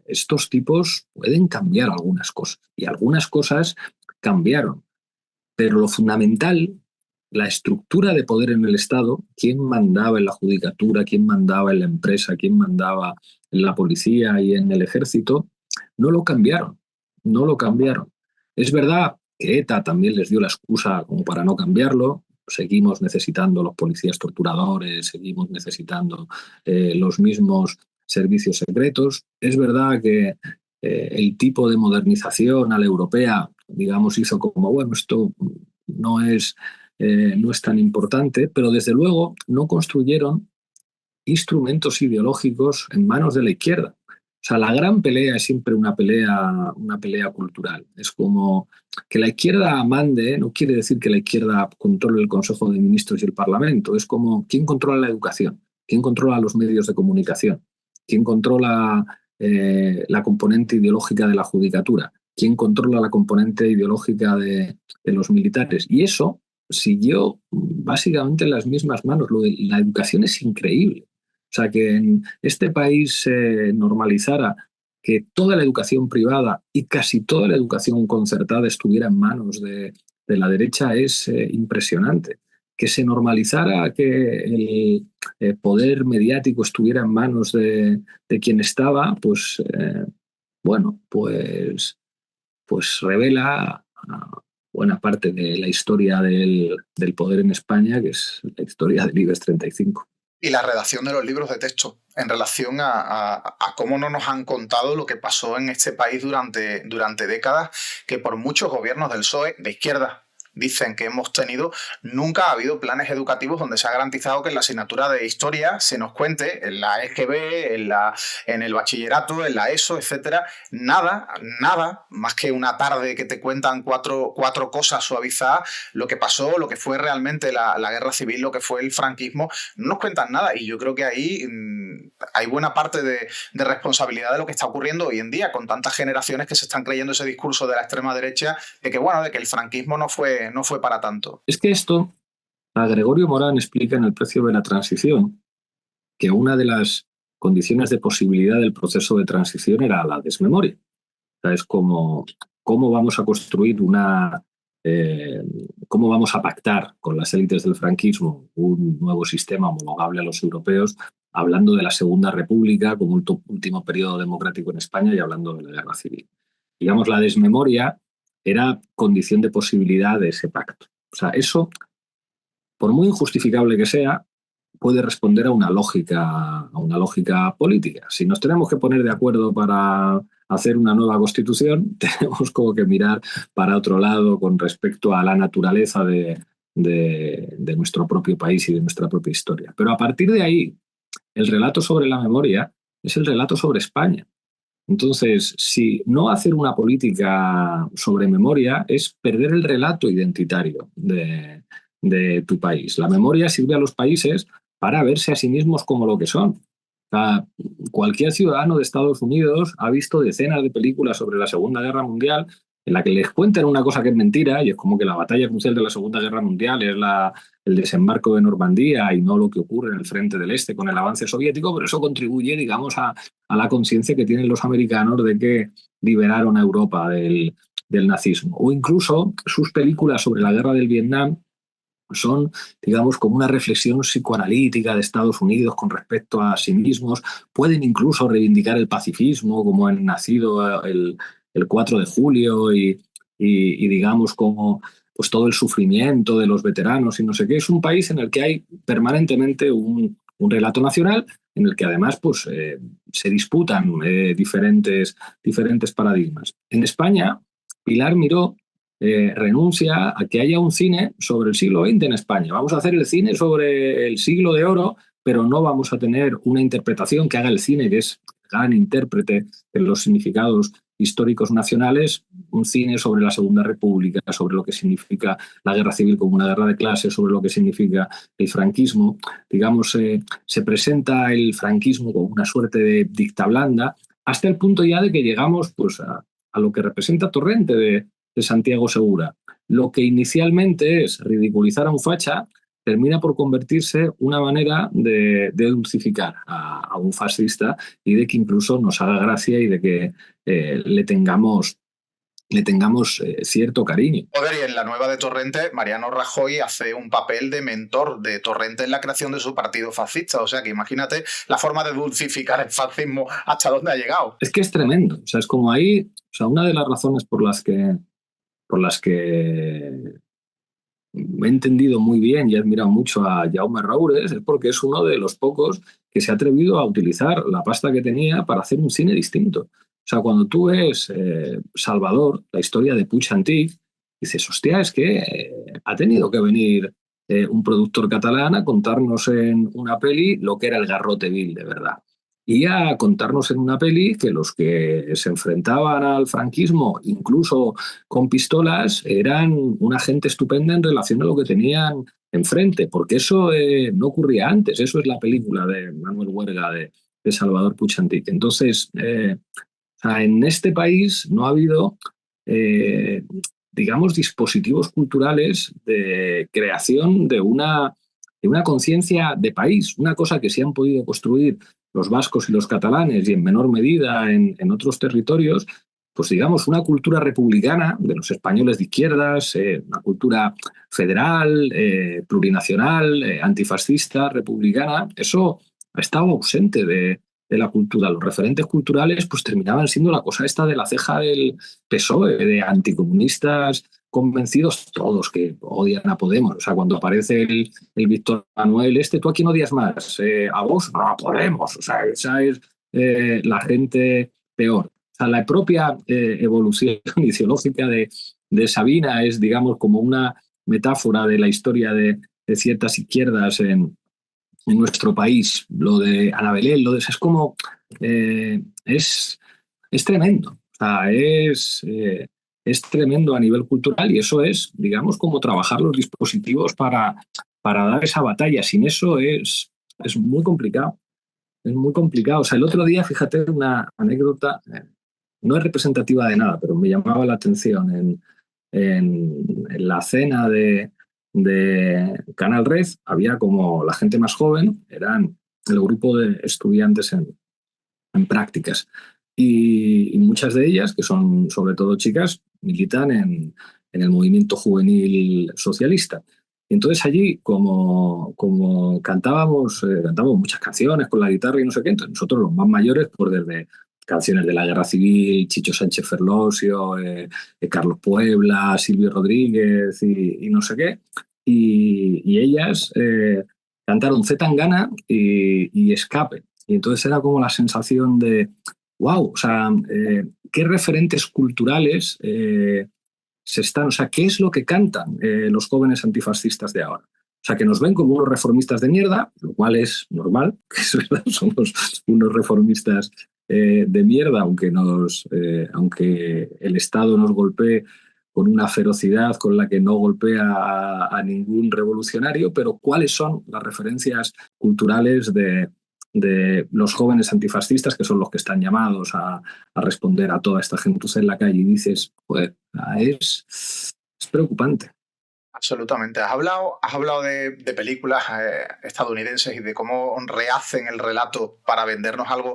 estos tipos pueden cambiar algunas cosas. Y algunas cosas cambiaron. Pero lo fundamental, la estructura de poder en el Estado, quién mandaba en la judicatura, quién mandaba en la empresa, quién mandaba en la policía y en el ejército, no lo cambiaron, no lo cambiaron. Es verdad que ETA también les dio la excusa como para no cambiarlo. Seguimos necesitando los policías torturadores, seguimos necesitando los mismos servicios secretos. Es verdad que el tipo de modernización a la europea, digamos, hizo como, bueno, esto no es tan importante, pero desde luego no construyeron instrumentos ideológicos en manos de la izquierda. O sea, la gran pelea es siempre una pelea cultural. Es como que la izquierda mande, no quiere decir que la izquierda controle el Consejo de Ministros y el Parlamento. Es como quién controla la educación, quién controla los medios de comunicación, quién controla la componente ideológica de la judicatura, quién controla la componente ideológica de los militares. Y eso siguió básicamente en las mismas manos. La educación es increíble. O sea, que en este país se normalizara que toda la educación privada y casi toda la educación concertada estuviera en manos de la derecha es impresionante. Que se normalizara que el poder mediático estuviera en manos de quien estaba, pues bueno, pues revela buena parte de la historia del poder en España, que es la historia del IBEX 35. Y la redacción de los libros de texto en relación a cómo no nos han contado lo que pasó en este país durante décadas, que por muchos gobiernos del PSOE, de izquierda, dicen que hemos tenido, nunca ha habido planes educativos donde se ha garantizado que en la asignatura de historia se nos cuente, en la EGB, en el bachillerato, en la ESO, etcétera, nada, más que una tarde que te cuentan cuatro cosas suavizadas, lo que pasó, lo que fue realmente la guerra civil, lo que fue el franquismo, no nos cuentan nada. Y yo creo que ahí hay buena parte de responsabilidad de lo que está ocurriendo hoy en día, con tantas generaciones que se están creyendo ese discurso de la extrema derecha de que el franquismo no fue para tanto. Es que esto, a Gregorio Morán explica en El precio de la transición que una de las condiciones de posibilidad del proceso de transición era la desmemoria. O sea, es como cómo vamos a construir cómo vamos a pactar con las élites del franquismo un nuevo sistema homologable a los europeos, hablando de la Segunda República como un último periodo democrático en España y hablando de la guerra civil. Digamos, la desmemoria era condición de posibilidad de ese pacto. O sea, eso, por muy injustificable que sea, puede responder a una lógica política. Si nos tenemos que poner de acuerdo para hacer una nueva constitución, tenemos como que mirar para otro lado con respecto a la naturaleza de nuestro propio país y de nuestra propia historia. Pero a partir de ahí, el relato sobre la memoria es el relato sobre España. Entonces, si no hacer una política sobre memoria es perder el relato identitario de tu país. La memoria sirve a los países para verse a sí mismos como lo que son. O sea, cualquier ciudadano de Estados Unidos ha visto decenas de películas sobre la Segunda Guerra Mundial en la que les cuentan una cosa que es mentira, y es como que la batalla crucial de la Segunda Guerra Mundial es el desembarco de Normandía y no lo que ocurre en el frente del Este con el avance soviético, pero eso contribuye, digamos, a la conciencia que tienen los americanos de que liberaron a Europa del nazismo. O incluso sus películas sobre la guerra del Vietnam son, digamos, como una reflexión psicoanalítica de Estados Unidos con respecto a sí mismos. Pueden incluso reivindicar el pacifismo, como han nacido el 4 de julio y digamos, como pues todo el sufrimiento de los veteranos y no sé qué. Es un país en el que hay permanentemente un relato nacional, en el que además pues, se disputan diferentes paradigmas. En España, Pilar Miró renuncia a que haya un cine sobre el siglo XX en España. Vamos a hacer el cine sobre el siglo de oro, pero no vamos a tener una interpretación que haga el cine, que es gran intérprete de los significados históricos nacionales, un cine sobre la Segunda República, sobre lo que significa la guerra civil como una guerra de clases, sobre lo que significa el franquismo. Digamos, se presenta el franquismo como una suerte de dicta blanda, hasta el punto ya de que llegamos pues, a lo que representa Torrente de Santiago Segura. Lo que inicialmente es ridiculizar a un facha, termina por convertirse una manera de dulcificar a un fascista y de que incluso nos haga gracia y de que le tengamos cierto cariño. Joder, y en la nueva de Torrente, Mariano Rajoy hace un papel de mentor de Torrente en la creación de su partido fascista. O sea que imagínate la forma de dulcificar el fascismo hasta dónde ha llegado. Es que es tremendo. O sea, es como ahí, o sea, una de las razones por las que he entendido muy bien y he admirado mucho a Jaume Roures es porque es uno de los pocos que se ha atrevido a utilizar la pasta que tenía para hacer un cine distinto. O sea, cuando tú ves Salvador, la historia de Puig Antich, dices, hostia, es que ha tenido que venir un productor catalán a contarnos en una peli lo que era el garrote vil de verdad. Y a contarnos en una peli que los que se enfrentaban al franquismo, incluso con pistolas, eran una gente estupenda en relación a lo que tenían enfrente, porque eso no ocurría antes. Eso es la película de Manuel Huerga, de Salvador Puig Antich. Entonces, en este país no ha habido, digamos, dispositivos culturales de creación de una conciencia de país, una cosa que se han podido construir los vascos y los catalanes y en menor medida en otros territorios, pues digamos una cultura republicana de los españoles de izquierdas, una cultura federal, plurinacional, antifascista, republicana. Eso ha estado ausente de la cultura. Los referentes culturales pues terminaban siendo la cosa esta de la ceja del PSOE, de anticomunistas convencidos, todos que odian a Podemos. O sea, cuando aparece el Víctor Manuel ¿tú a quién odias más? ¿A vos? No, a Podemos. O sea, esa es la gente peor. O sea, la propia evolución ideológica de Sabina es, digamos, como una metáfora de la historia de ciertas izquierdas en nuestro país. Lo de Ana Belén, es como... es tremendo. O sea, es tremendo a nivel cultural y eso es, digamos, como trabajar los dispositivos para dar esa batalla. Sin eso es muy complicado. Es muy complicado. O sea, el otro día, fíjate, una anécdota, no es representativa de nada, pero me llamaba la atención. En la cena de Canal Red había como la gente más joven, eran el grupo de estudiantes en prácticas. Y muchas de ellas, que son sobre todo chicas, militan en el movimiento juvenil socialista. Y entonces allí, como cantábamos muchas canciones con la guitarra y no sé qué, entonces nosotros los más mayores, pues desde canciones de la Guerra Civil, Chicho Sánchez Ferlosio, Carlos Puebla, Silvio Rodríguez y no sé qué, y ellas cantaron C. Tangana y Escape. Y entonces era como la sensación de wow, o sea, qué referentes culturales se están, o sea, qué es lo que cantan los jóvenes antifascistas de ahora. O sea, que nos ven como unos reformistas de mierda, lo cual es normal, que es verdad, somos unos reformistas de mierda, aunque el Estado nos golpee con una ferocidad con la que no golpea a ningún revolucionario, pero ¿cuáles son las referencias culturales de los jóvenes antifascistas, que son los que están llamados a responder a toda esta gentuza en la calle? Y dices, pues es preocupante. Absolutamente. Has hablado de películas estadounidenses y de cómo rehacen el relato para vendernos algo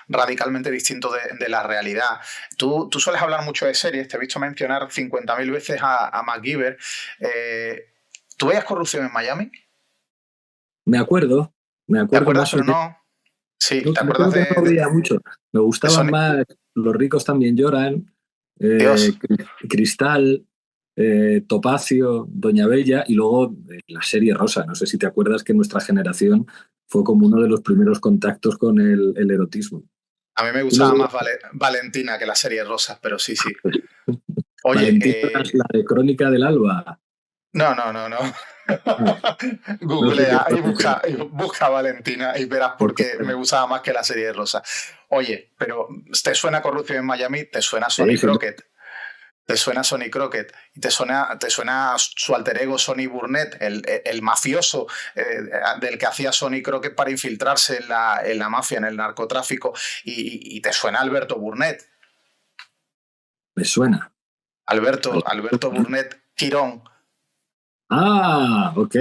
radicalmente distinto de la realidad. Tú sueles hablar mucho de series, te he visto mencionar 50.000 veces a MacGyver. ¿Tú veías Corrupción en Miami? Me acuerdo. ¿Te acuerdas, pero no? Sí, ¿te acuerdas de...? No veía mucho. Me gustaban más Los ricos también lloran, Cristal... Topacio, Doña Bella y luego la serie Rosa. No sé si te acuerdas que nuestra generación fue como uno de los primeros contactos con el erotismo. A mí me Y luego, gustaba más Valentina que la serie Rosas, pero sí, sí. Oye, Valentina, la de Crónica del Alba. no. No, no sé qué Googlea está y busca Valentina y verás por qué me gustaba más que la serie de Rosa. Oye, pero ¿te suena Corrupción en Miami? ¿Te suena Sonny Crockett? ¿Te suena Sonny Crockett? ¿Y te suena su alter ego Sonny Burnett, el mafioso del que hacía Sonny Crockett para infiltrarse en la mafia, en el narcotráfico? ¿Y te suena Alberto Burnett? Me suena. Alberto Burnett Quirón. Ah, ok.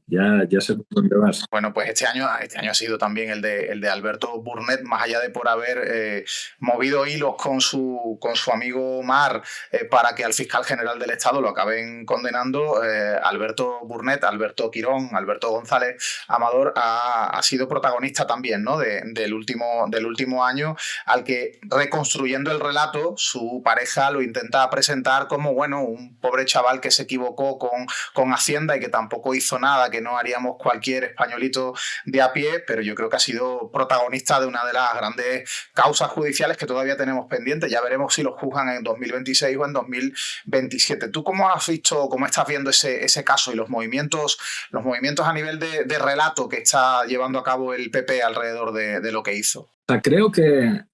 Ya sé por dónde vas. Bueno, pues este año ha sido también el de Alberto Burnett, más allá de por haber movido hilos con su amigo Mar para que al fiscal general del Estado lo acaben condenando. Alberto Burnett, Alberto Quirón, Alberto González Amador ha sido protagonista también, ¿no? del último año, al que, reconstruyendo el relato, su pareja lo intenta presentar como, bueno, un pobre chaval que se equivocó con Hacienda y que tampoco hizo nada, que no haríamos cualquier españolito de a pie, pero yo creo que ha sido protagonista de una de las grandes causas judiciales que todavía tenemos pendientes. Ya veremos si lo juzgan en 2026 o en 2027. ¿Tú cómo has visto, cómo estás viendo ese caso y los movimientos a nivel de relato que está llevando a cabo el PP alrededor de lo que hizo? O sea, creo que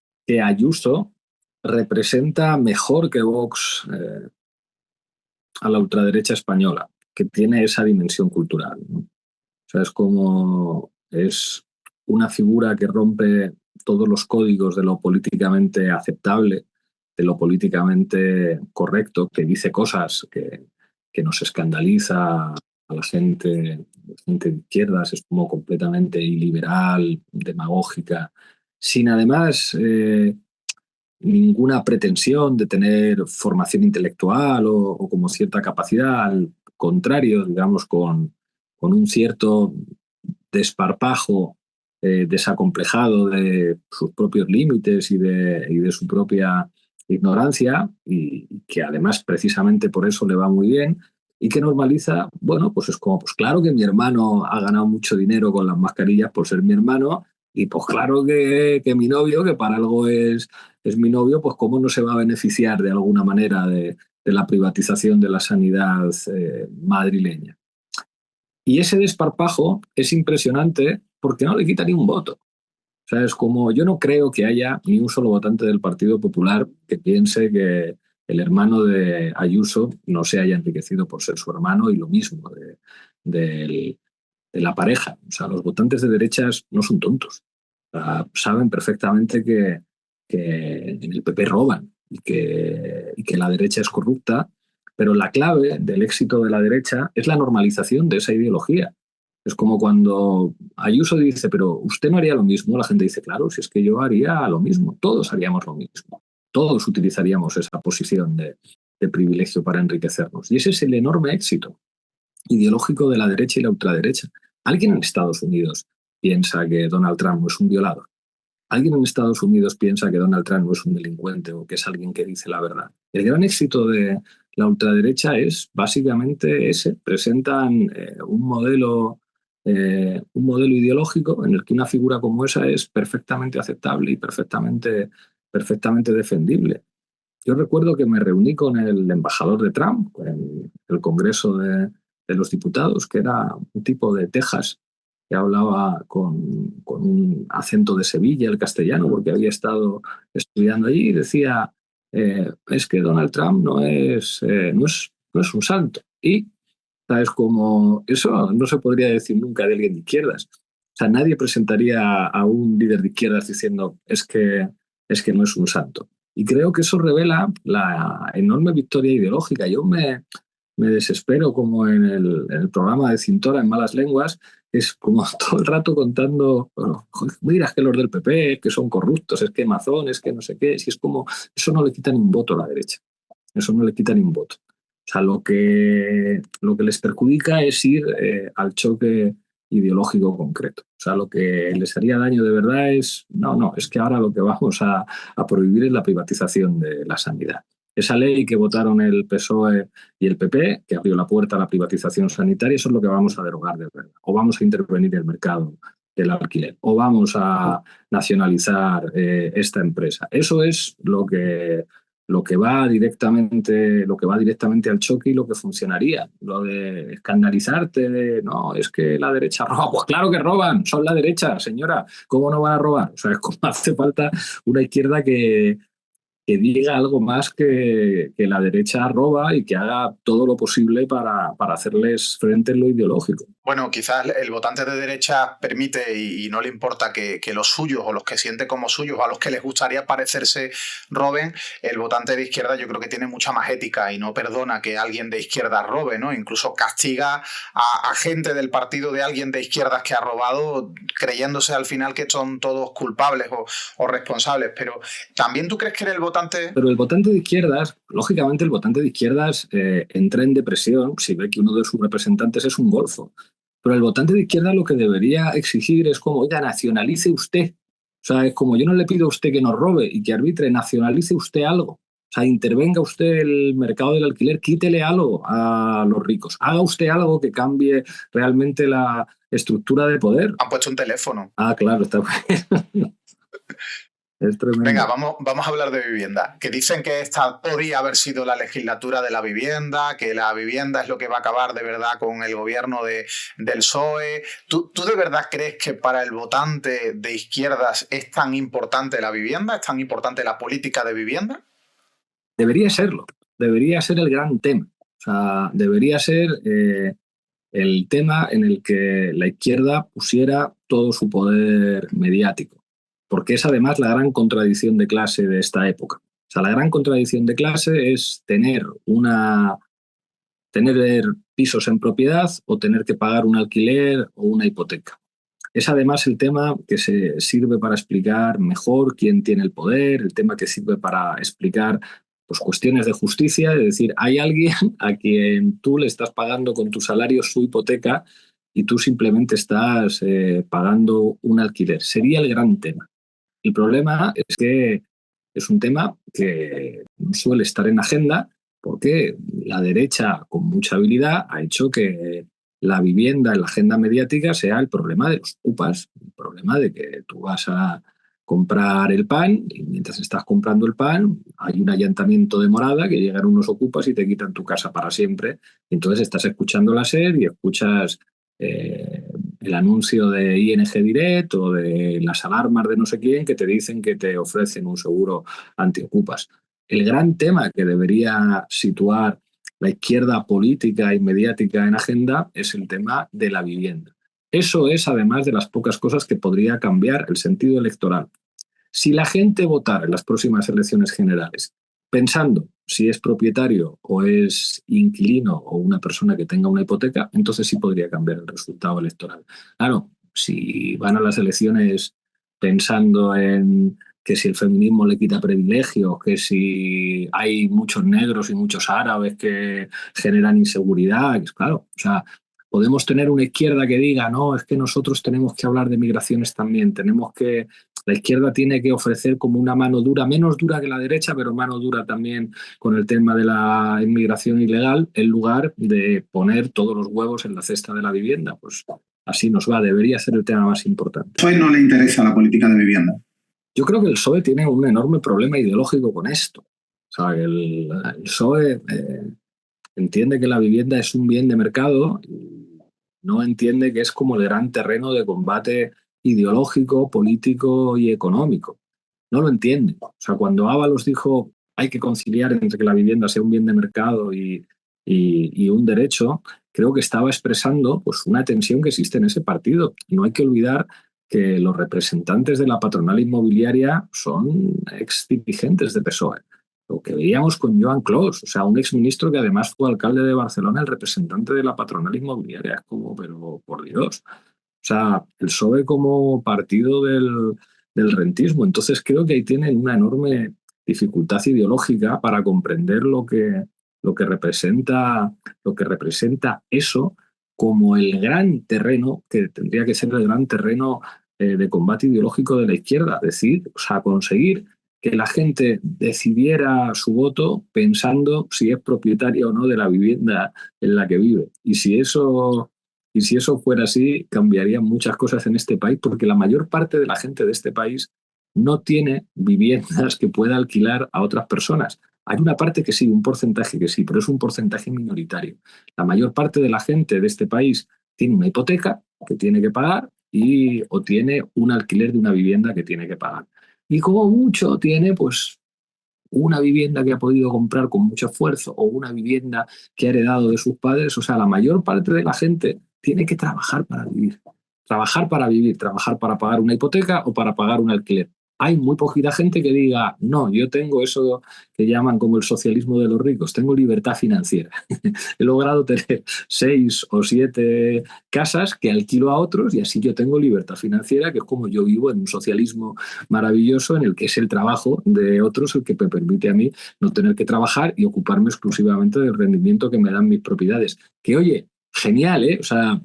Ayuso representa mejor que Vox a la ultraderecha española, que tiene esa dimensión cultural, ¿no? O sea, es una figura que rompe todos los códigos de lo políticamente aceptable, de lo políticamente correcto, que dice cosas que nos escandaliza a la gente de izquierdas, es como completamente iliberal, demagógica, sin además ninguna pretensión de tener formación intelectual o como cierta capacidad, al contrario, digamos, con un cierto desparpajo desacomplejado de sus propios límites y de su propia ignorancia, y que además precisamente por eso le va muy bien, y que normaliza, bueno, pues es como, pues claro que mi hermano ha ganado mucho dinero con las mascarillas por ser mi hermano, y pues claro que mi novio, que para algo es mi novio, pues cómo no se va a beneficiar de alguna manera de la privatización de la sanidad madrileña. Y ese desparpajo es impresionante porque no le quita ni un voto. O sea, es como, yo no creo que haya ni un solo votante del Partido Popular que piense que el hermano de Ayuso no se haya enriquecido por ser su hermano, y lo mismo de la pareja. O sea, los votantes de derechas no son tontos. O sea, saben perfectamente que en el PP roban y que la derecha es corrupta, pero la clave del éxito de la derecha es la normalización de esa ideología. Es como cuando Ayuso dice, pero usted no haría lo mismo. La gente dice, claro, si es que yo haría lo mismo, todos haríamos lo mismo. Todos utilizaríamos esa posición de privilegio para enriquecernos. Y ese es el enorme éxito ideológico de la derecha y la ultraderecha. ¿Alguien en Estados Unidos piensa que Donald Trump no es un violador? ¿Alguien en Estados Unidos piensa que Donald Trump no es un delincuente o que es alguien que dice la verdad? El gran éxito de la ultraderecha es básicamente ese. Presentan un modelo ideológico en el que una figura como esa es perfectamente aceptable y perfectamente defendible. Yo recuerdo que me reuní con el embajador de Trump en el Congreso de los Diputados, que era un tipo de Texas que hablaba con un acento de Sevilla, el castellano, porque había estado estudiando allí, y decía, es que Donald Trump no es un santo. Y ¿sabes? Como eso no se podría decir nunca de alguien de izquierdas. O sea, nadie presentaría a un líder de izquierdas diciendo es que no es un santo. Y creo que eso revela la enorme victoria ideológica. Yo me desespero como en el programa de Cintora en Malas Lenguas, es como todo el rato contando, bueno, mira, es que los del PP, que son corruptos, es que Mazón, es que no sé qué, si es como, eso no le quita ni un voto a la derecha. Eso no le quita ni un voto. O sea, lo que les perjudica es ir al choque ideológico concreto. O sea, lo que les haría daño de verdad es, no, es que ahora lo que vamos a prohibir es la privatización de la sanidad. esa ley que votaron el PSOE y el PP, que abrió la puerta a la privatización sanitaria, eso es lo que vamos a derogar de verdad. O vamos a intervenir en el mercado del alquiler, o vamos a nacionalizar esta empresa. Eso es lo que va directamente al choque y lo que funcionaría. Lo de escandalizarte de no, es que la derecha roba. Pues claro que roban, son la derecha, señora. ¿Cómo no van a robar? O sea, es como hace falta una izquierda que diga algo más que la derecha roba y que haga todo lo posible para hacerles frente en lo ideológico. Bueno, quizás el votante de derecha permite y no le importa que los suyos o los que sienten como suyos o a los que les gustaría parecerse roben. El votante de izquierda yo creo que tiene mucha más ética y no perdona que alguien de izquierda robe, ¿no? Incluso castiga a gente del partido de alguien de izquierdas que ha robado, creyéndose al final que son todos culpables o responsables. Pero ¿también tú crees que eres el votante? Pero el votante de izquierdas, lógicamente el votante de izquierdas entra en depresión si ve que uno de sus representantes es un golfo. Pero el votante de izquierda lo que debería exigir es como, oiga, nacionalice usted. O sea, es como yo no le pido a usted que nos robe y que arbitre, nacionalice usted algo. O sea, intervenga usted el mercado del alquiler, quítele algo a los ricos. Haga usted algo que cambie realmente la estructura de poder. Han puesto un teléfono. Ah, claro, está bien. Es tremendo. Venga, vamos a hablar de vivienda. Que dicen que esta podría haber sido la legislatura de la vivienda, que la vivienda es lo que va a acabar de verdad con el gobierno del PSOE. ¿Tú de verdad crees que para el votante de izquierdas es tan importante la vivienda? ¿Es tan importante la política de vivienda? Debería serlo. Debería ser el gran tema. O sea, debería ser el tema en el que la izquierda pusiera todo su poder mediático. Porque es además la gran contradicción de clase de esta época. O sea, la gran contradicción de clase es tener pisos en propiedad o tener que pagar un alquiler o una hipoteca. Es además el tema que se sirve para explicar mejor quién tiene el poder, el tema que sirve para explicar pues, cuestiones de justicia, es decir, hay alguien a quien tú le estás pagando con tu salario su hipoteca y tú simplemente estás pagando un alquiler. Sería el gran tema. El problema es que es un tema que no suele estar en agenda porque la derecha, con mucha habilidad, ha hecho que la vivienda en la agenda mediática sea el problema de los ocupas, el problema de que tú vas a comprar el pan y mientras estás comprando el pan hay un allantamiento de morada que llegan unos ocupas y te quitan tu casa para siempre. Entonces estás escuchando la SER y escuchas el anuncio de ING Direct o de las alarmas de no sé quién que te dicen que te ofrecen un seguro antiocupas. El gran tema que debería situar la izquierda política y mediática en agenda es el tema de la vivienda. Eso es, además de las pocas cosas que podría cambiar el sentido electoral. Si la gente votara en las próximas elecciones generales pensando si es propietario o es inquilino o una persona que tenga una hipoteca, entonces sí podría cambiar el resultado electoral. Claro, si van a las elecciones pensando en que si el feminismo le quita privilegios, que si hay muchos negros y muchos árabes que generan inseguridad, claro, o sea, podemos tener una izquierda que diga, no, es que nosotros tenemos que hablar de migraciones también, la izquierda tiene que ofrecer como una mano dura, menos dura que la derecha, pero mano dura también con el tema de la inmigración ilegal, en lugar de poner todos los huevos en la cesta de la vivienda. Pues así nos va, debería ser el tema más importante. ¿Al PSOE no le interesa la política de vivienda? Yo creo que el PSOE tiene un enorme problema ideológico con esto. O sea, el PSOE entiende que la vivienda es un bien de mercado y no entiende que es como el gran terreno de combate ideológico, político y económico. No lo entiende. O sea, cuando Ábalos dijo hay que conciliar entre que la vivienda sea un bien de mercado y un derecho, creo que estaba expresando pues, una tensión que existe en ese partido. Y no hay que olvidar que los representantes de la patronal inmobiliaria son ex dirigentes de PSOE. Lo que veíamos con Joan Clos, o sea, un exministro que además fue alcalde de Barcelona, el representante de la patronal inmobiliaria. Es como, pero por Dios. O sea, el PSOE como partido del rentismo. Entonces creo que ahí tienen una enorme dificultad ideológica para comprender lo que representa eso como el gran terreno, que tendría que ser el gran terreno de combate ideológico de la izquierda. Es decir, o sea, conseguir que la gente decidiera su voto pensando si es propietaria o no de la vivienda en la que vive. Y si eso fuera así, cambiarían muchas cosas en este país, porque la mayor parte de la gente de este país no tiene viviendas que pueda alquilar a otras personas. Hay una parte que sí, un porcentaje que sí, pero es un porcentaje minoritario. La mayor parte de la gente de este país tiene una hipoteca que tiene que pagar o tiene un alquiler de una vivienda que tiene que pagar. Y como mucho tiene, pues, una vivienda que ha podido comprar con mucho esfuerzo o una vivienda que ha heredado de sus padres. O sea, la mayor parte de la gente tiene que trabajar para vivir. Trabajar para vivir, trabajar para pagar una hipoteca o para pagar un alquiler. Hay muy poquita gente que diga, no, yo tengo eso que llaman como el socialismo de los ricos, tengo libertad financiera. He logrado tener 6 o 7 casas que alquilo a otros y así yo tengo libertad financiera, que es como yo vivo en un socialismo maravilloso en el que es el trabajo de otros el que me permite a mí no tener que trabajar y ocuparme exclusivamente del rendimiento que me dan mis propiedades. Que oye, genial, ¿eh? O sea,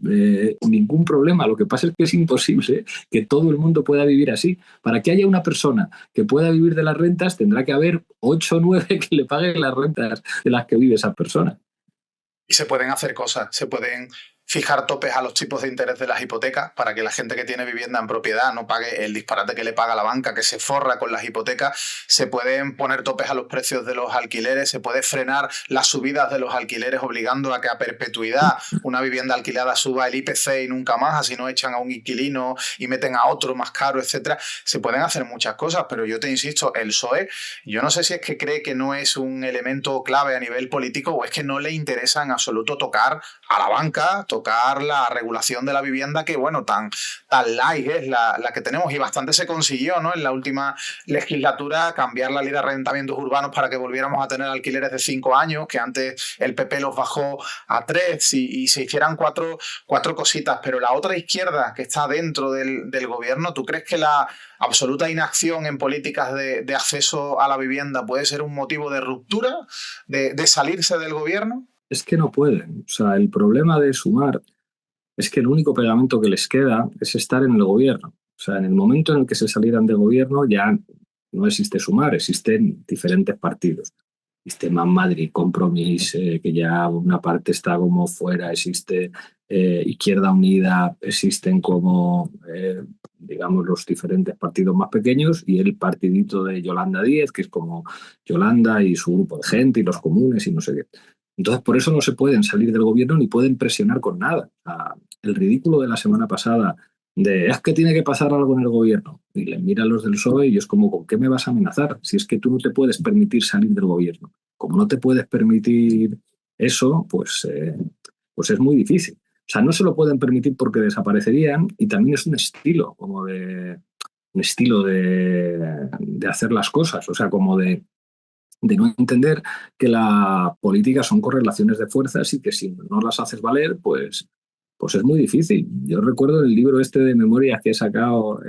ningún problema. Lo que pasa es que es imposible que todo el mundo pueda vivir así. Para que haya una persona que pueda vivir de las rentas, tendrá que haber 8 o 9 que le paguen las rentas de las que vive esa persona. Y se pueden hacer cosas, se pueden fijar topes a los tipos de interés de las hipotecas para que la gente que tiene vivienda en propiedad no pague el disparate que le paga la banca, que se forra con las hipotecas. Se pueden poner topes a los precios de los alquileres, se puede frenar las subidas de los alquileres obligando a que a perpetuidad una vivienda alquilada suba el IPC y nunca más, así no echan a un inquilino y meten a otro más caro, etcétera. Se pueden hacer muchas cosas, pero yo te insisto, el PSOE, yo no sé si es que cree que no es un elemento clave a nivel político o es que no le interesa en absoluto tocar a la banca, tocar la regulación de la vivienda que, bueno, tan light es la que tenemos y bastante se consiguió, ¿no? En la última legislatura cambiar la ley de arrendamientos urbanos para que volviéramos a tener alquileres de 5 años, que antes el PP los bajó a 3 y se hicieran cuatro cositas. Pero la otra izquierda que está dentro del gobierno, ¿tú crees que la absoluta inacción en políticas de acceso a la vivienda puede ser un motivo de ruptura, de salirse del gobierno? Es que no pueden. O sea, el problema de Sumar es que el único pegamento que les queda es estar en el gobierno. O sea, en el momento en el que se salieran de gobierno ya no existe Sumar, existen diferentes partidos. Existe Más Madrid, Compromís, que ya una parte está como fuera, existe Izquierda Unida, existen como, digamos, los diferentes partidos más pequeños y el partidito de Yolanda Díez, que es como Yolanda y su grupo de gente y los comunes y no sé qué. Entonces, por eso no se pueden salir del gobierno ni pueden presionar con nada. O sea, el ridículo de la semana pasada es que tiene que pasar algo en el gobierno. Y le miran los del PSOE y es como, ¿con qué me vas a amenazar? Si es que tú no te puedes permitir salir del gobierno. Como no te puedes permitir eso, pues es muy difícil. O sea, no se lo pueden permitir porque desaparecerían y también es un estilo, como de hacer las cosas. O sea, como de no entender que la política son correlaciones de fuerzas y que si no las haces valer, pues es muy difícil. Yo recuerdo el libro este de memorias que he sacado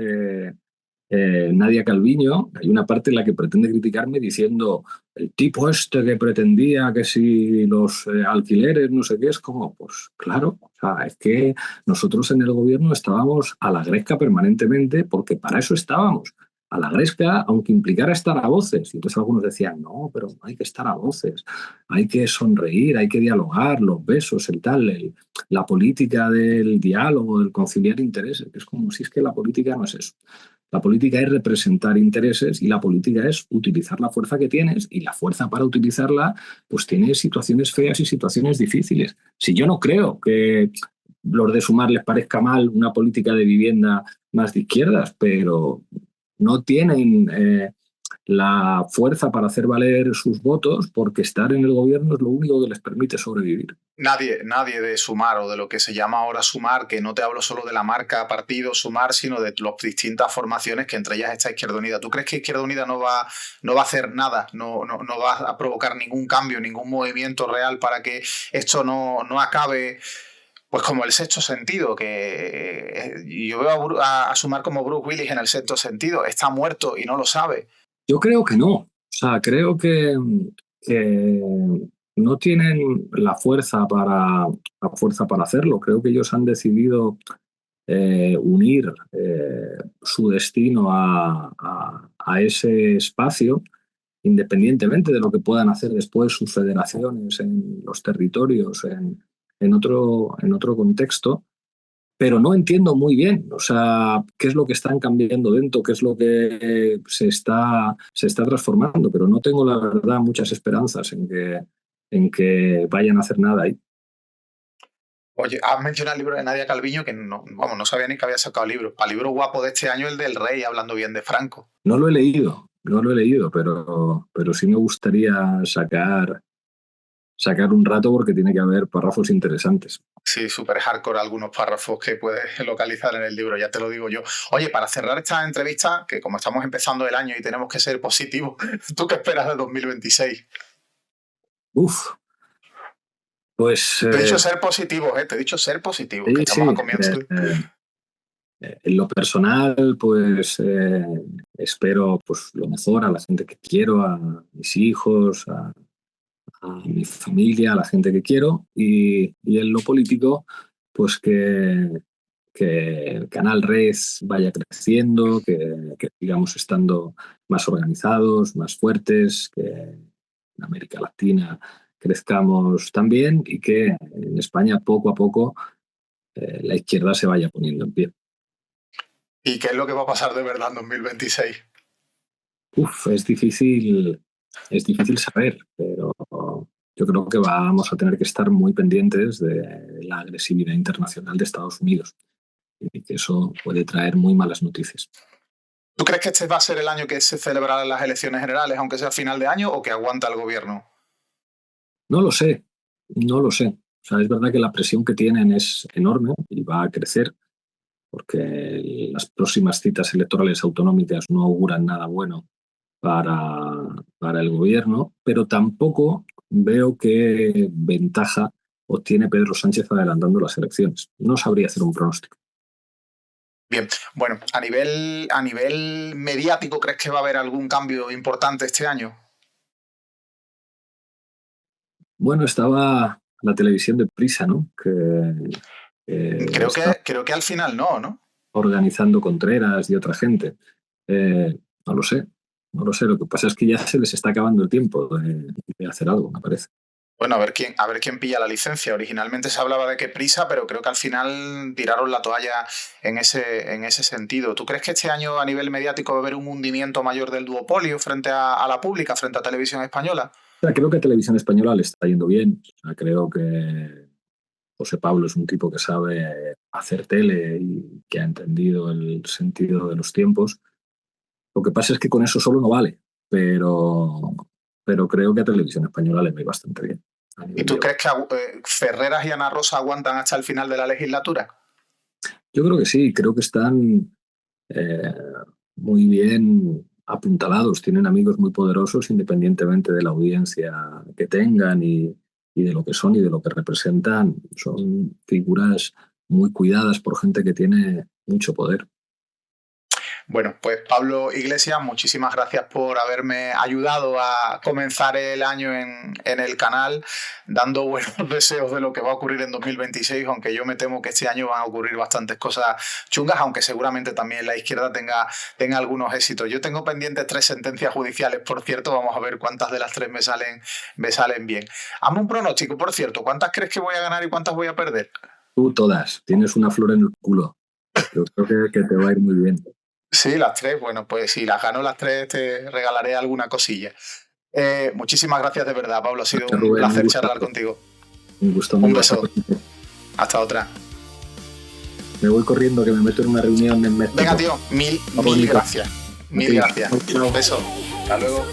Nadia Calviño, hay una parte en la que pretende criticarme diciendo el tipo este que pretendía que si los alquileres, no sé qué, es como, pues claro, o sea, es que nosotros en el gobierno estábamos a la gresca permanentemente porque para eso estábamos. A la gresca, aunque implicara estar a voces. Y entonces algunos decían, no, pero no hay que estar a voces, hay que sonreír, hay que dialogar, los besos, el tal, la política del diálogo, del conciliar intereses. Es como si es que la política no es eso. La política es representar intereses y la política es utilizar la fuerza que tienes y la fuerza para utilizarla pues tiene situaciones feas y situaciones difíciles. Si yo no creo que los de Sumar les parezca mal una política de vivienda más de izquierdas, pero no tienen la fuerza para hacer valer sus votos porque estar en el gobierno es lo único que les permite sobrevivir. Nadie de Sumar o de lo que se llama ahora Sumar, que no te hablo solo de la marca partido Sumar, sino de las distintas formaciones que entre ellas está Izquierda Unida. ¿Tú crees que Izquierda Unida no va a hacer nada, no va a provocar ningún cambio, ningún movimiento real para que esto no acabe? Pues como el sexto sentido, que yo veo a Sumar como Bruce Willis en el sexto sentido, está muerto y no lo sabe. Yo creo que no. O sea, creo que no tienen la fuerza para hacerlo. Creo que ellos han decidido unir su destino a ese espacio, independientemente de lo que puedan hacer después sus federaciones en los territorios, en otro contexto. Pero no entiendo muy bien, o sea, qué es lo que están cambiando dentro, qué es lo que se está transformando, pero no tengo, la verdad, muchas esperanzas en que vayan a hacer nada ahí. Oye, has mencionado el libro de Nadia Calviño, que no sabía ni que había sacado libro. Para el libro guapo de este año, el del Rey, hablando bien de Franco. No lo he leído, pero sí me gustaría sacar un rato porque tiene que haber párrafos interesantes. Sí, súper hardcore algunos párrafos que puedes localizar en el libro, ya te lo digo yo. Oye, para cerrar esta entrevista, que como estamos empezando el año y tenemos que ser positivos, ¿tú qué esperas de 2026? Pues... Te he dicho ser positivos, te he dicho ser positivos, sí, que estamos a comienzo. En lo personal, pues espero pues, lo mejor a la gente que quiero, a mis hijos, a mi familia, a la gente que quiero, y en lo político, pues que el canal Red vaya creciendo, que sigamos estando más organizados, más fuertes, que en América Latina crezcamos también y que en España poco a poco la izquierda se vaya poniendo en pie. ¿Y qué es lo que va a pasar de verdad en 2026? Es difícil saber, pero yo creo que vamos a tener que estar muy pendientes de la agresividad internacional de Estados Unidos y que eso puede traer muy malas noticias. ¿Tú crees que este va a ser el año que se celebrarán las elecciones generales, aunque sea a final de año, o que aguanta el gobierno? No lo sé. O sea, es verdad que la presión que tienen es enorme y va a crecer porque las próximas citas electorales autonómicas no auguran nada bueno para el gobierno, pero tampoco veo qué ventaja obtiene Pedro Sánchez adelantando las elecciones. No sabría hacer un pronóstico. Bien, bueno, a nivel mediático, ¿crees que va a haber algún cambio importante este año? Bueno, estaba la televisión de Prisa, ¿no? Creo que al final no. Organizando Contreras y otra gente. No lo sé. Lo que pasa es que ya se les está acabando el tiempo de hacer algo, me parece. Bueno, a ver quién pilla la licencia. Originalmente se hablaba de que Prisa, pero creo que al final tiraron la toalla en ese sentido. ¿Tú crees que este año a nivel mediático va a haber un hundimiento mayor del duopolio frente a la pública, frente a Televisión Española? O sea, creo que a Televisión Española le está yendo bien. O sea, creo que José Pablo es un tipo que sabe hacer tele y que ha entendido el sentido de los tiempos. Lo que pasa es que con eso solo no vale, pero creo que a Televisión Española le va bastante bien. ¿Y tú crees que Ferreras y Ana Rosa aguantan hasta el final de la legislatura? Yo creo que sí, creo que están muy bien apuntalados, tienen amigos muy poderosos independientemente de la audiencia que tengan y de lo que son y de lo que representan. Son figuras muy cuidadas por gente que tiene mucho poder. Bueno, pues Pablo Iglesias, muchísimas gracias por haberme ayudado a comenzar el año en el canal, dando buenos deseos de lo que va a ocurrir en 2026, aunque yo me temo que este año van a ocurrir bastantes cosas chungas, aunque seguramente también la izquierda tenga algunos éxitos. Yo tengo pendientes 3 sentencias judiciales, por cierto, vamos a ver cuántas de las 3 me salen bien. Hazme un pronóstico, por cierto, ¿cuántas crees que voy a ganar y cuántas voy a perder? Tú todas, tienes una flor en el culo. Yo creo que te va a ir muy bien. Sí, las 3. Bueno, pues si las gano las 3 te regalaré alguna cosilla. Muchísimas gracias de verdad, Pablo. Ha sido un placer charlar contigo. Un gusto. Un beso. Hasta otra. Me voy corriendo que me meto en una reunión en México. Venga, tío. Mil gracias. Mil gracias. Un beso. Hasta luego.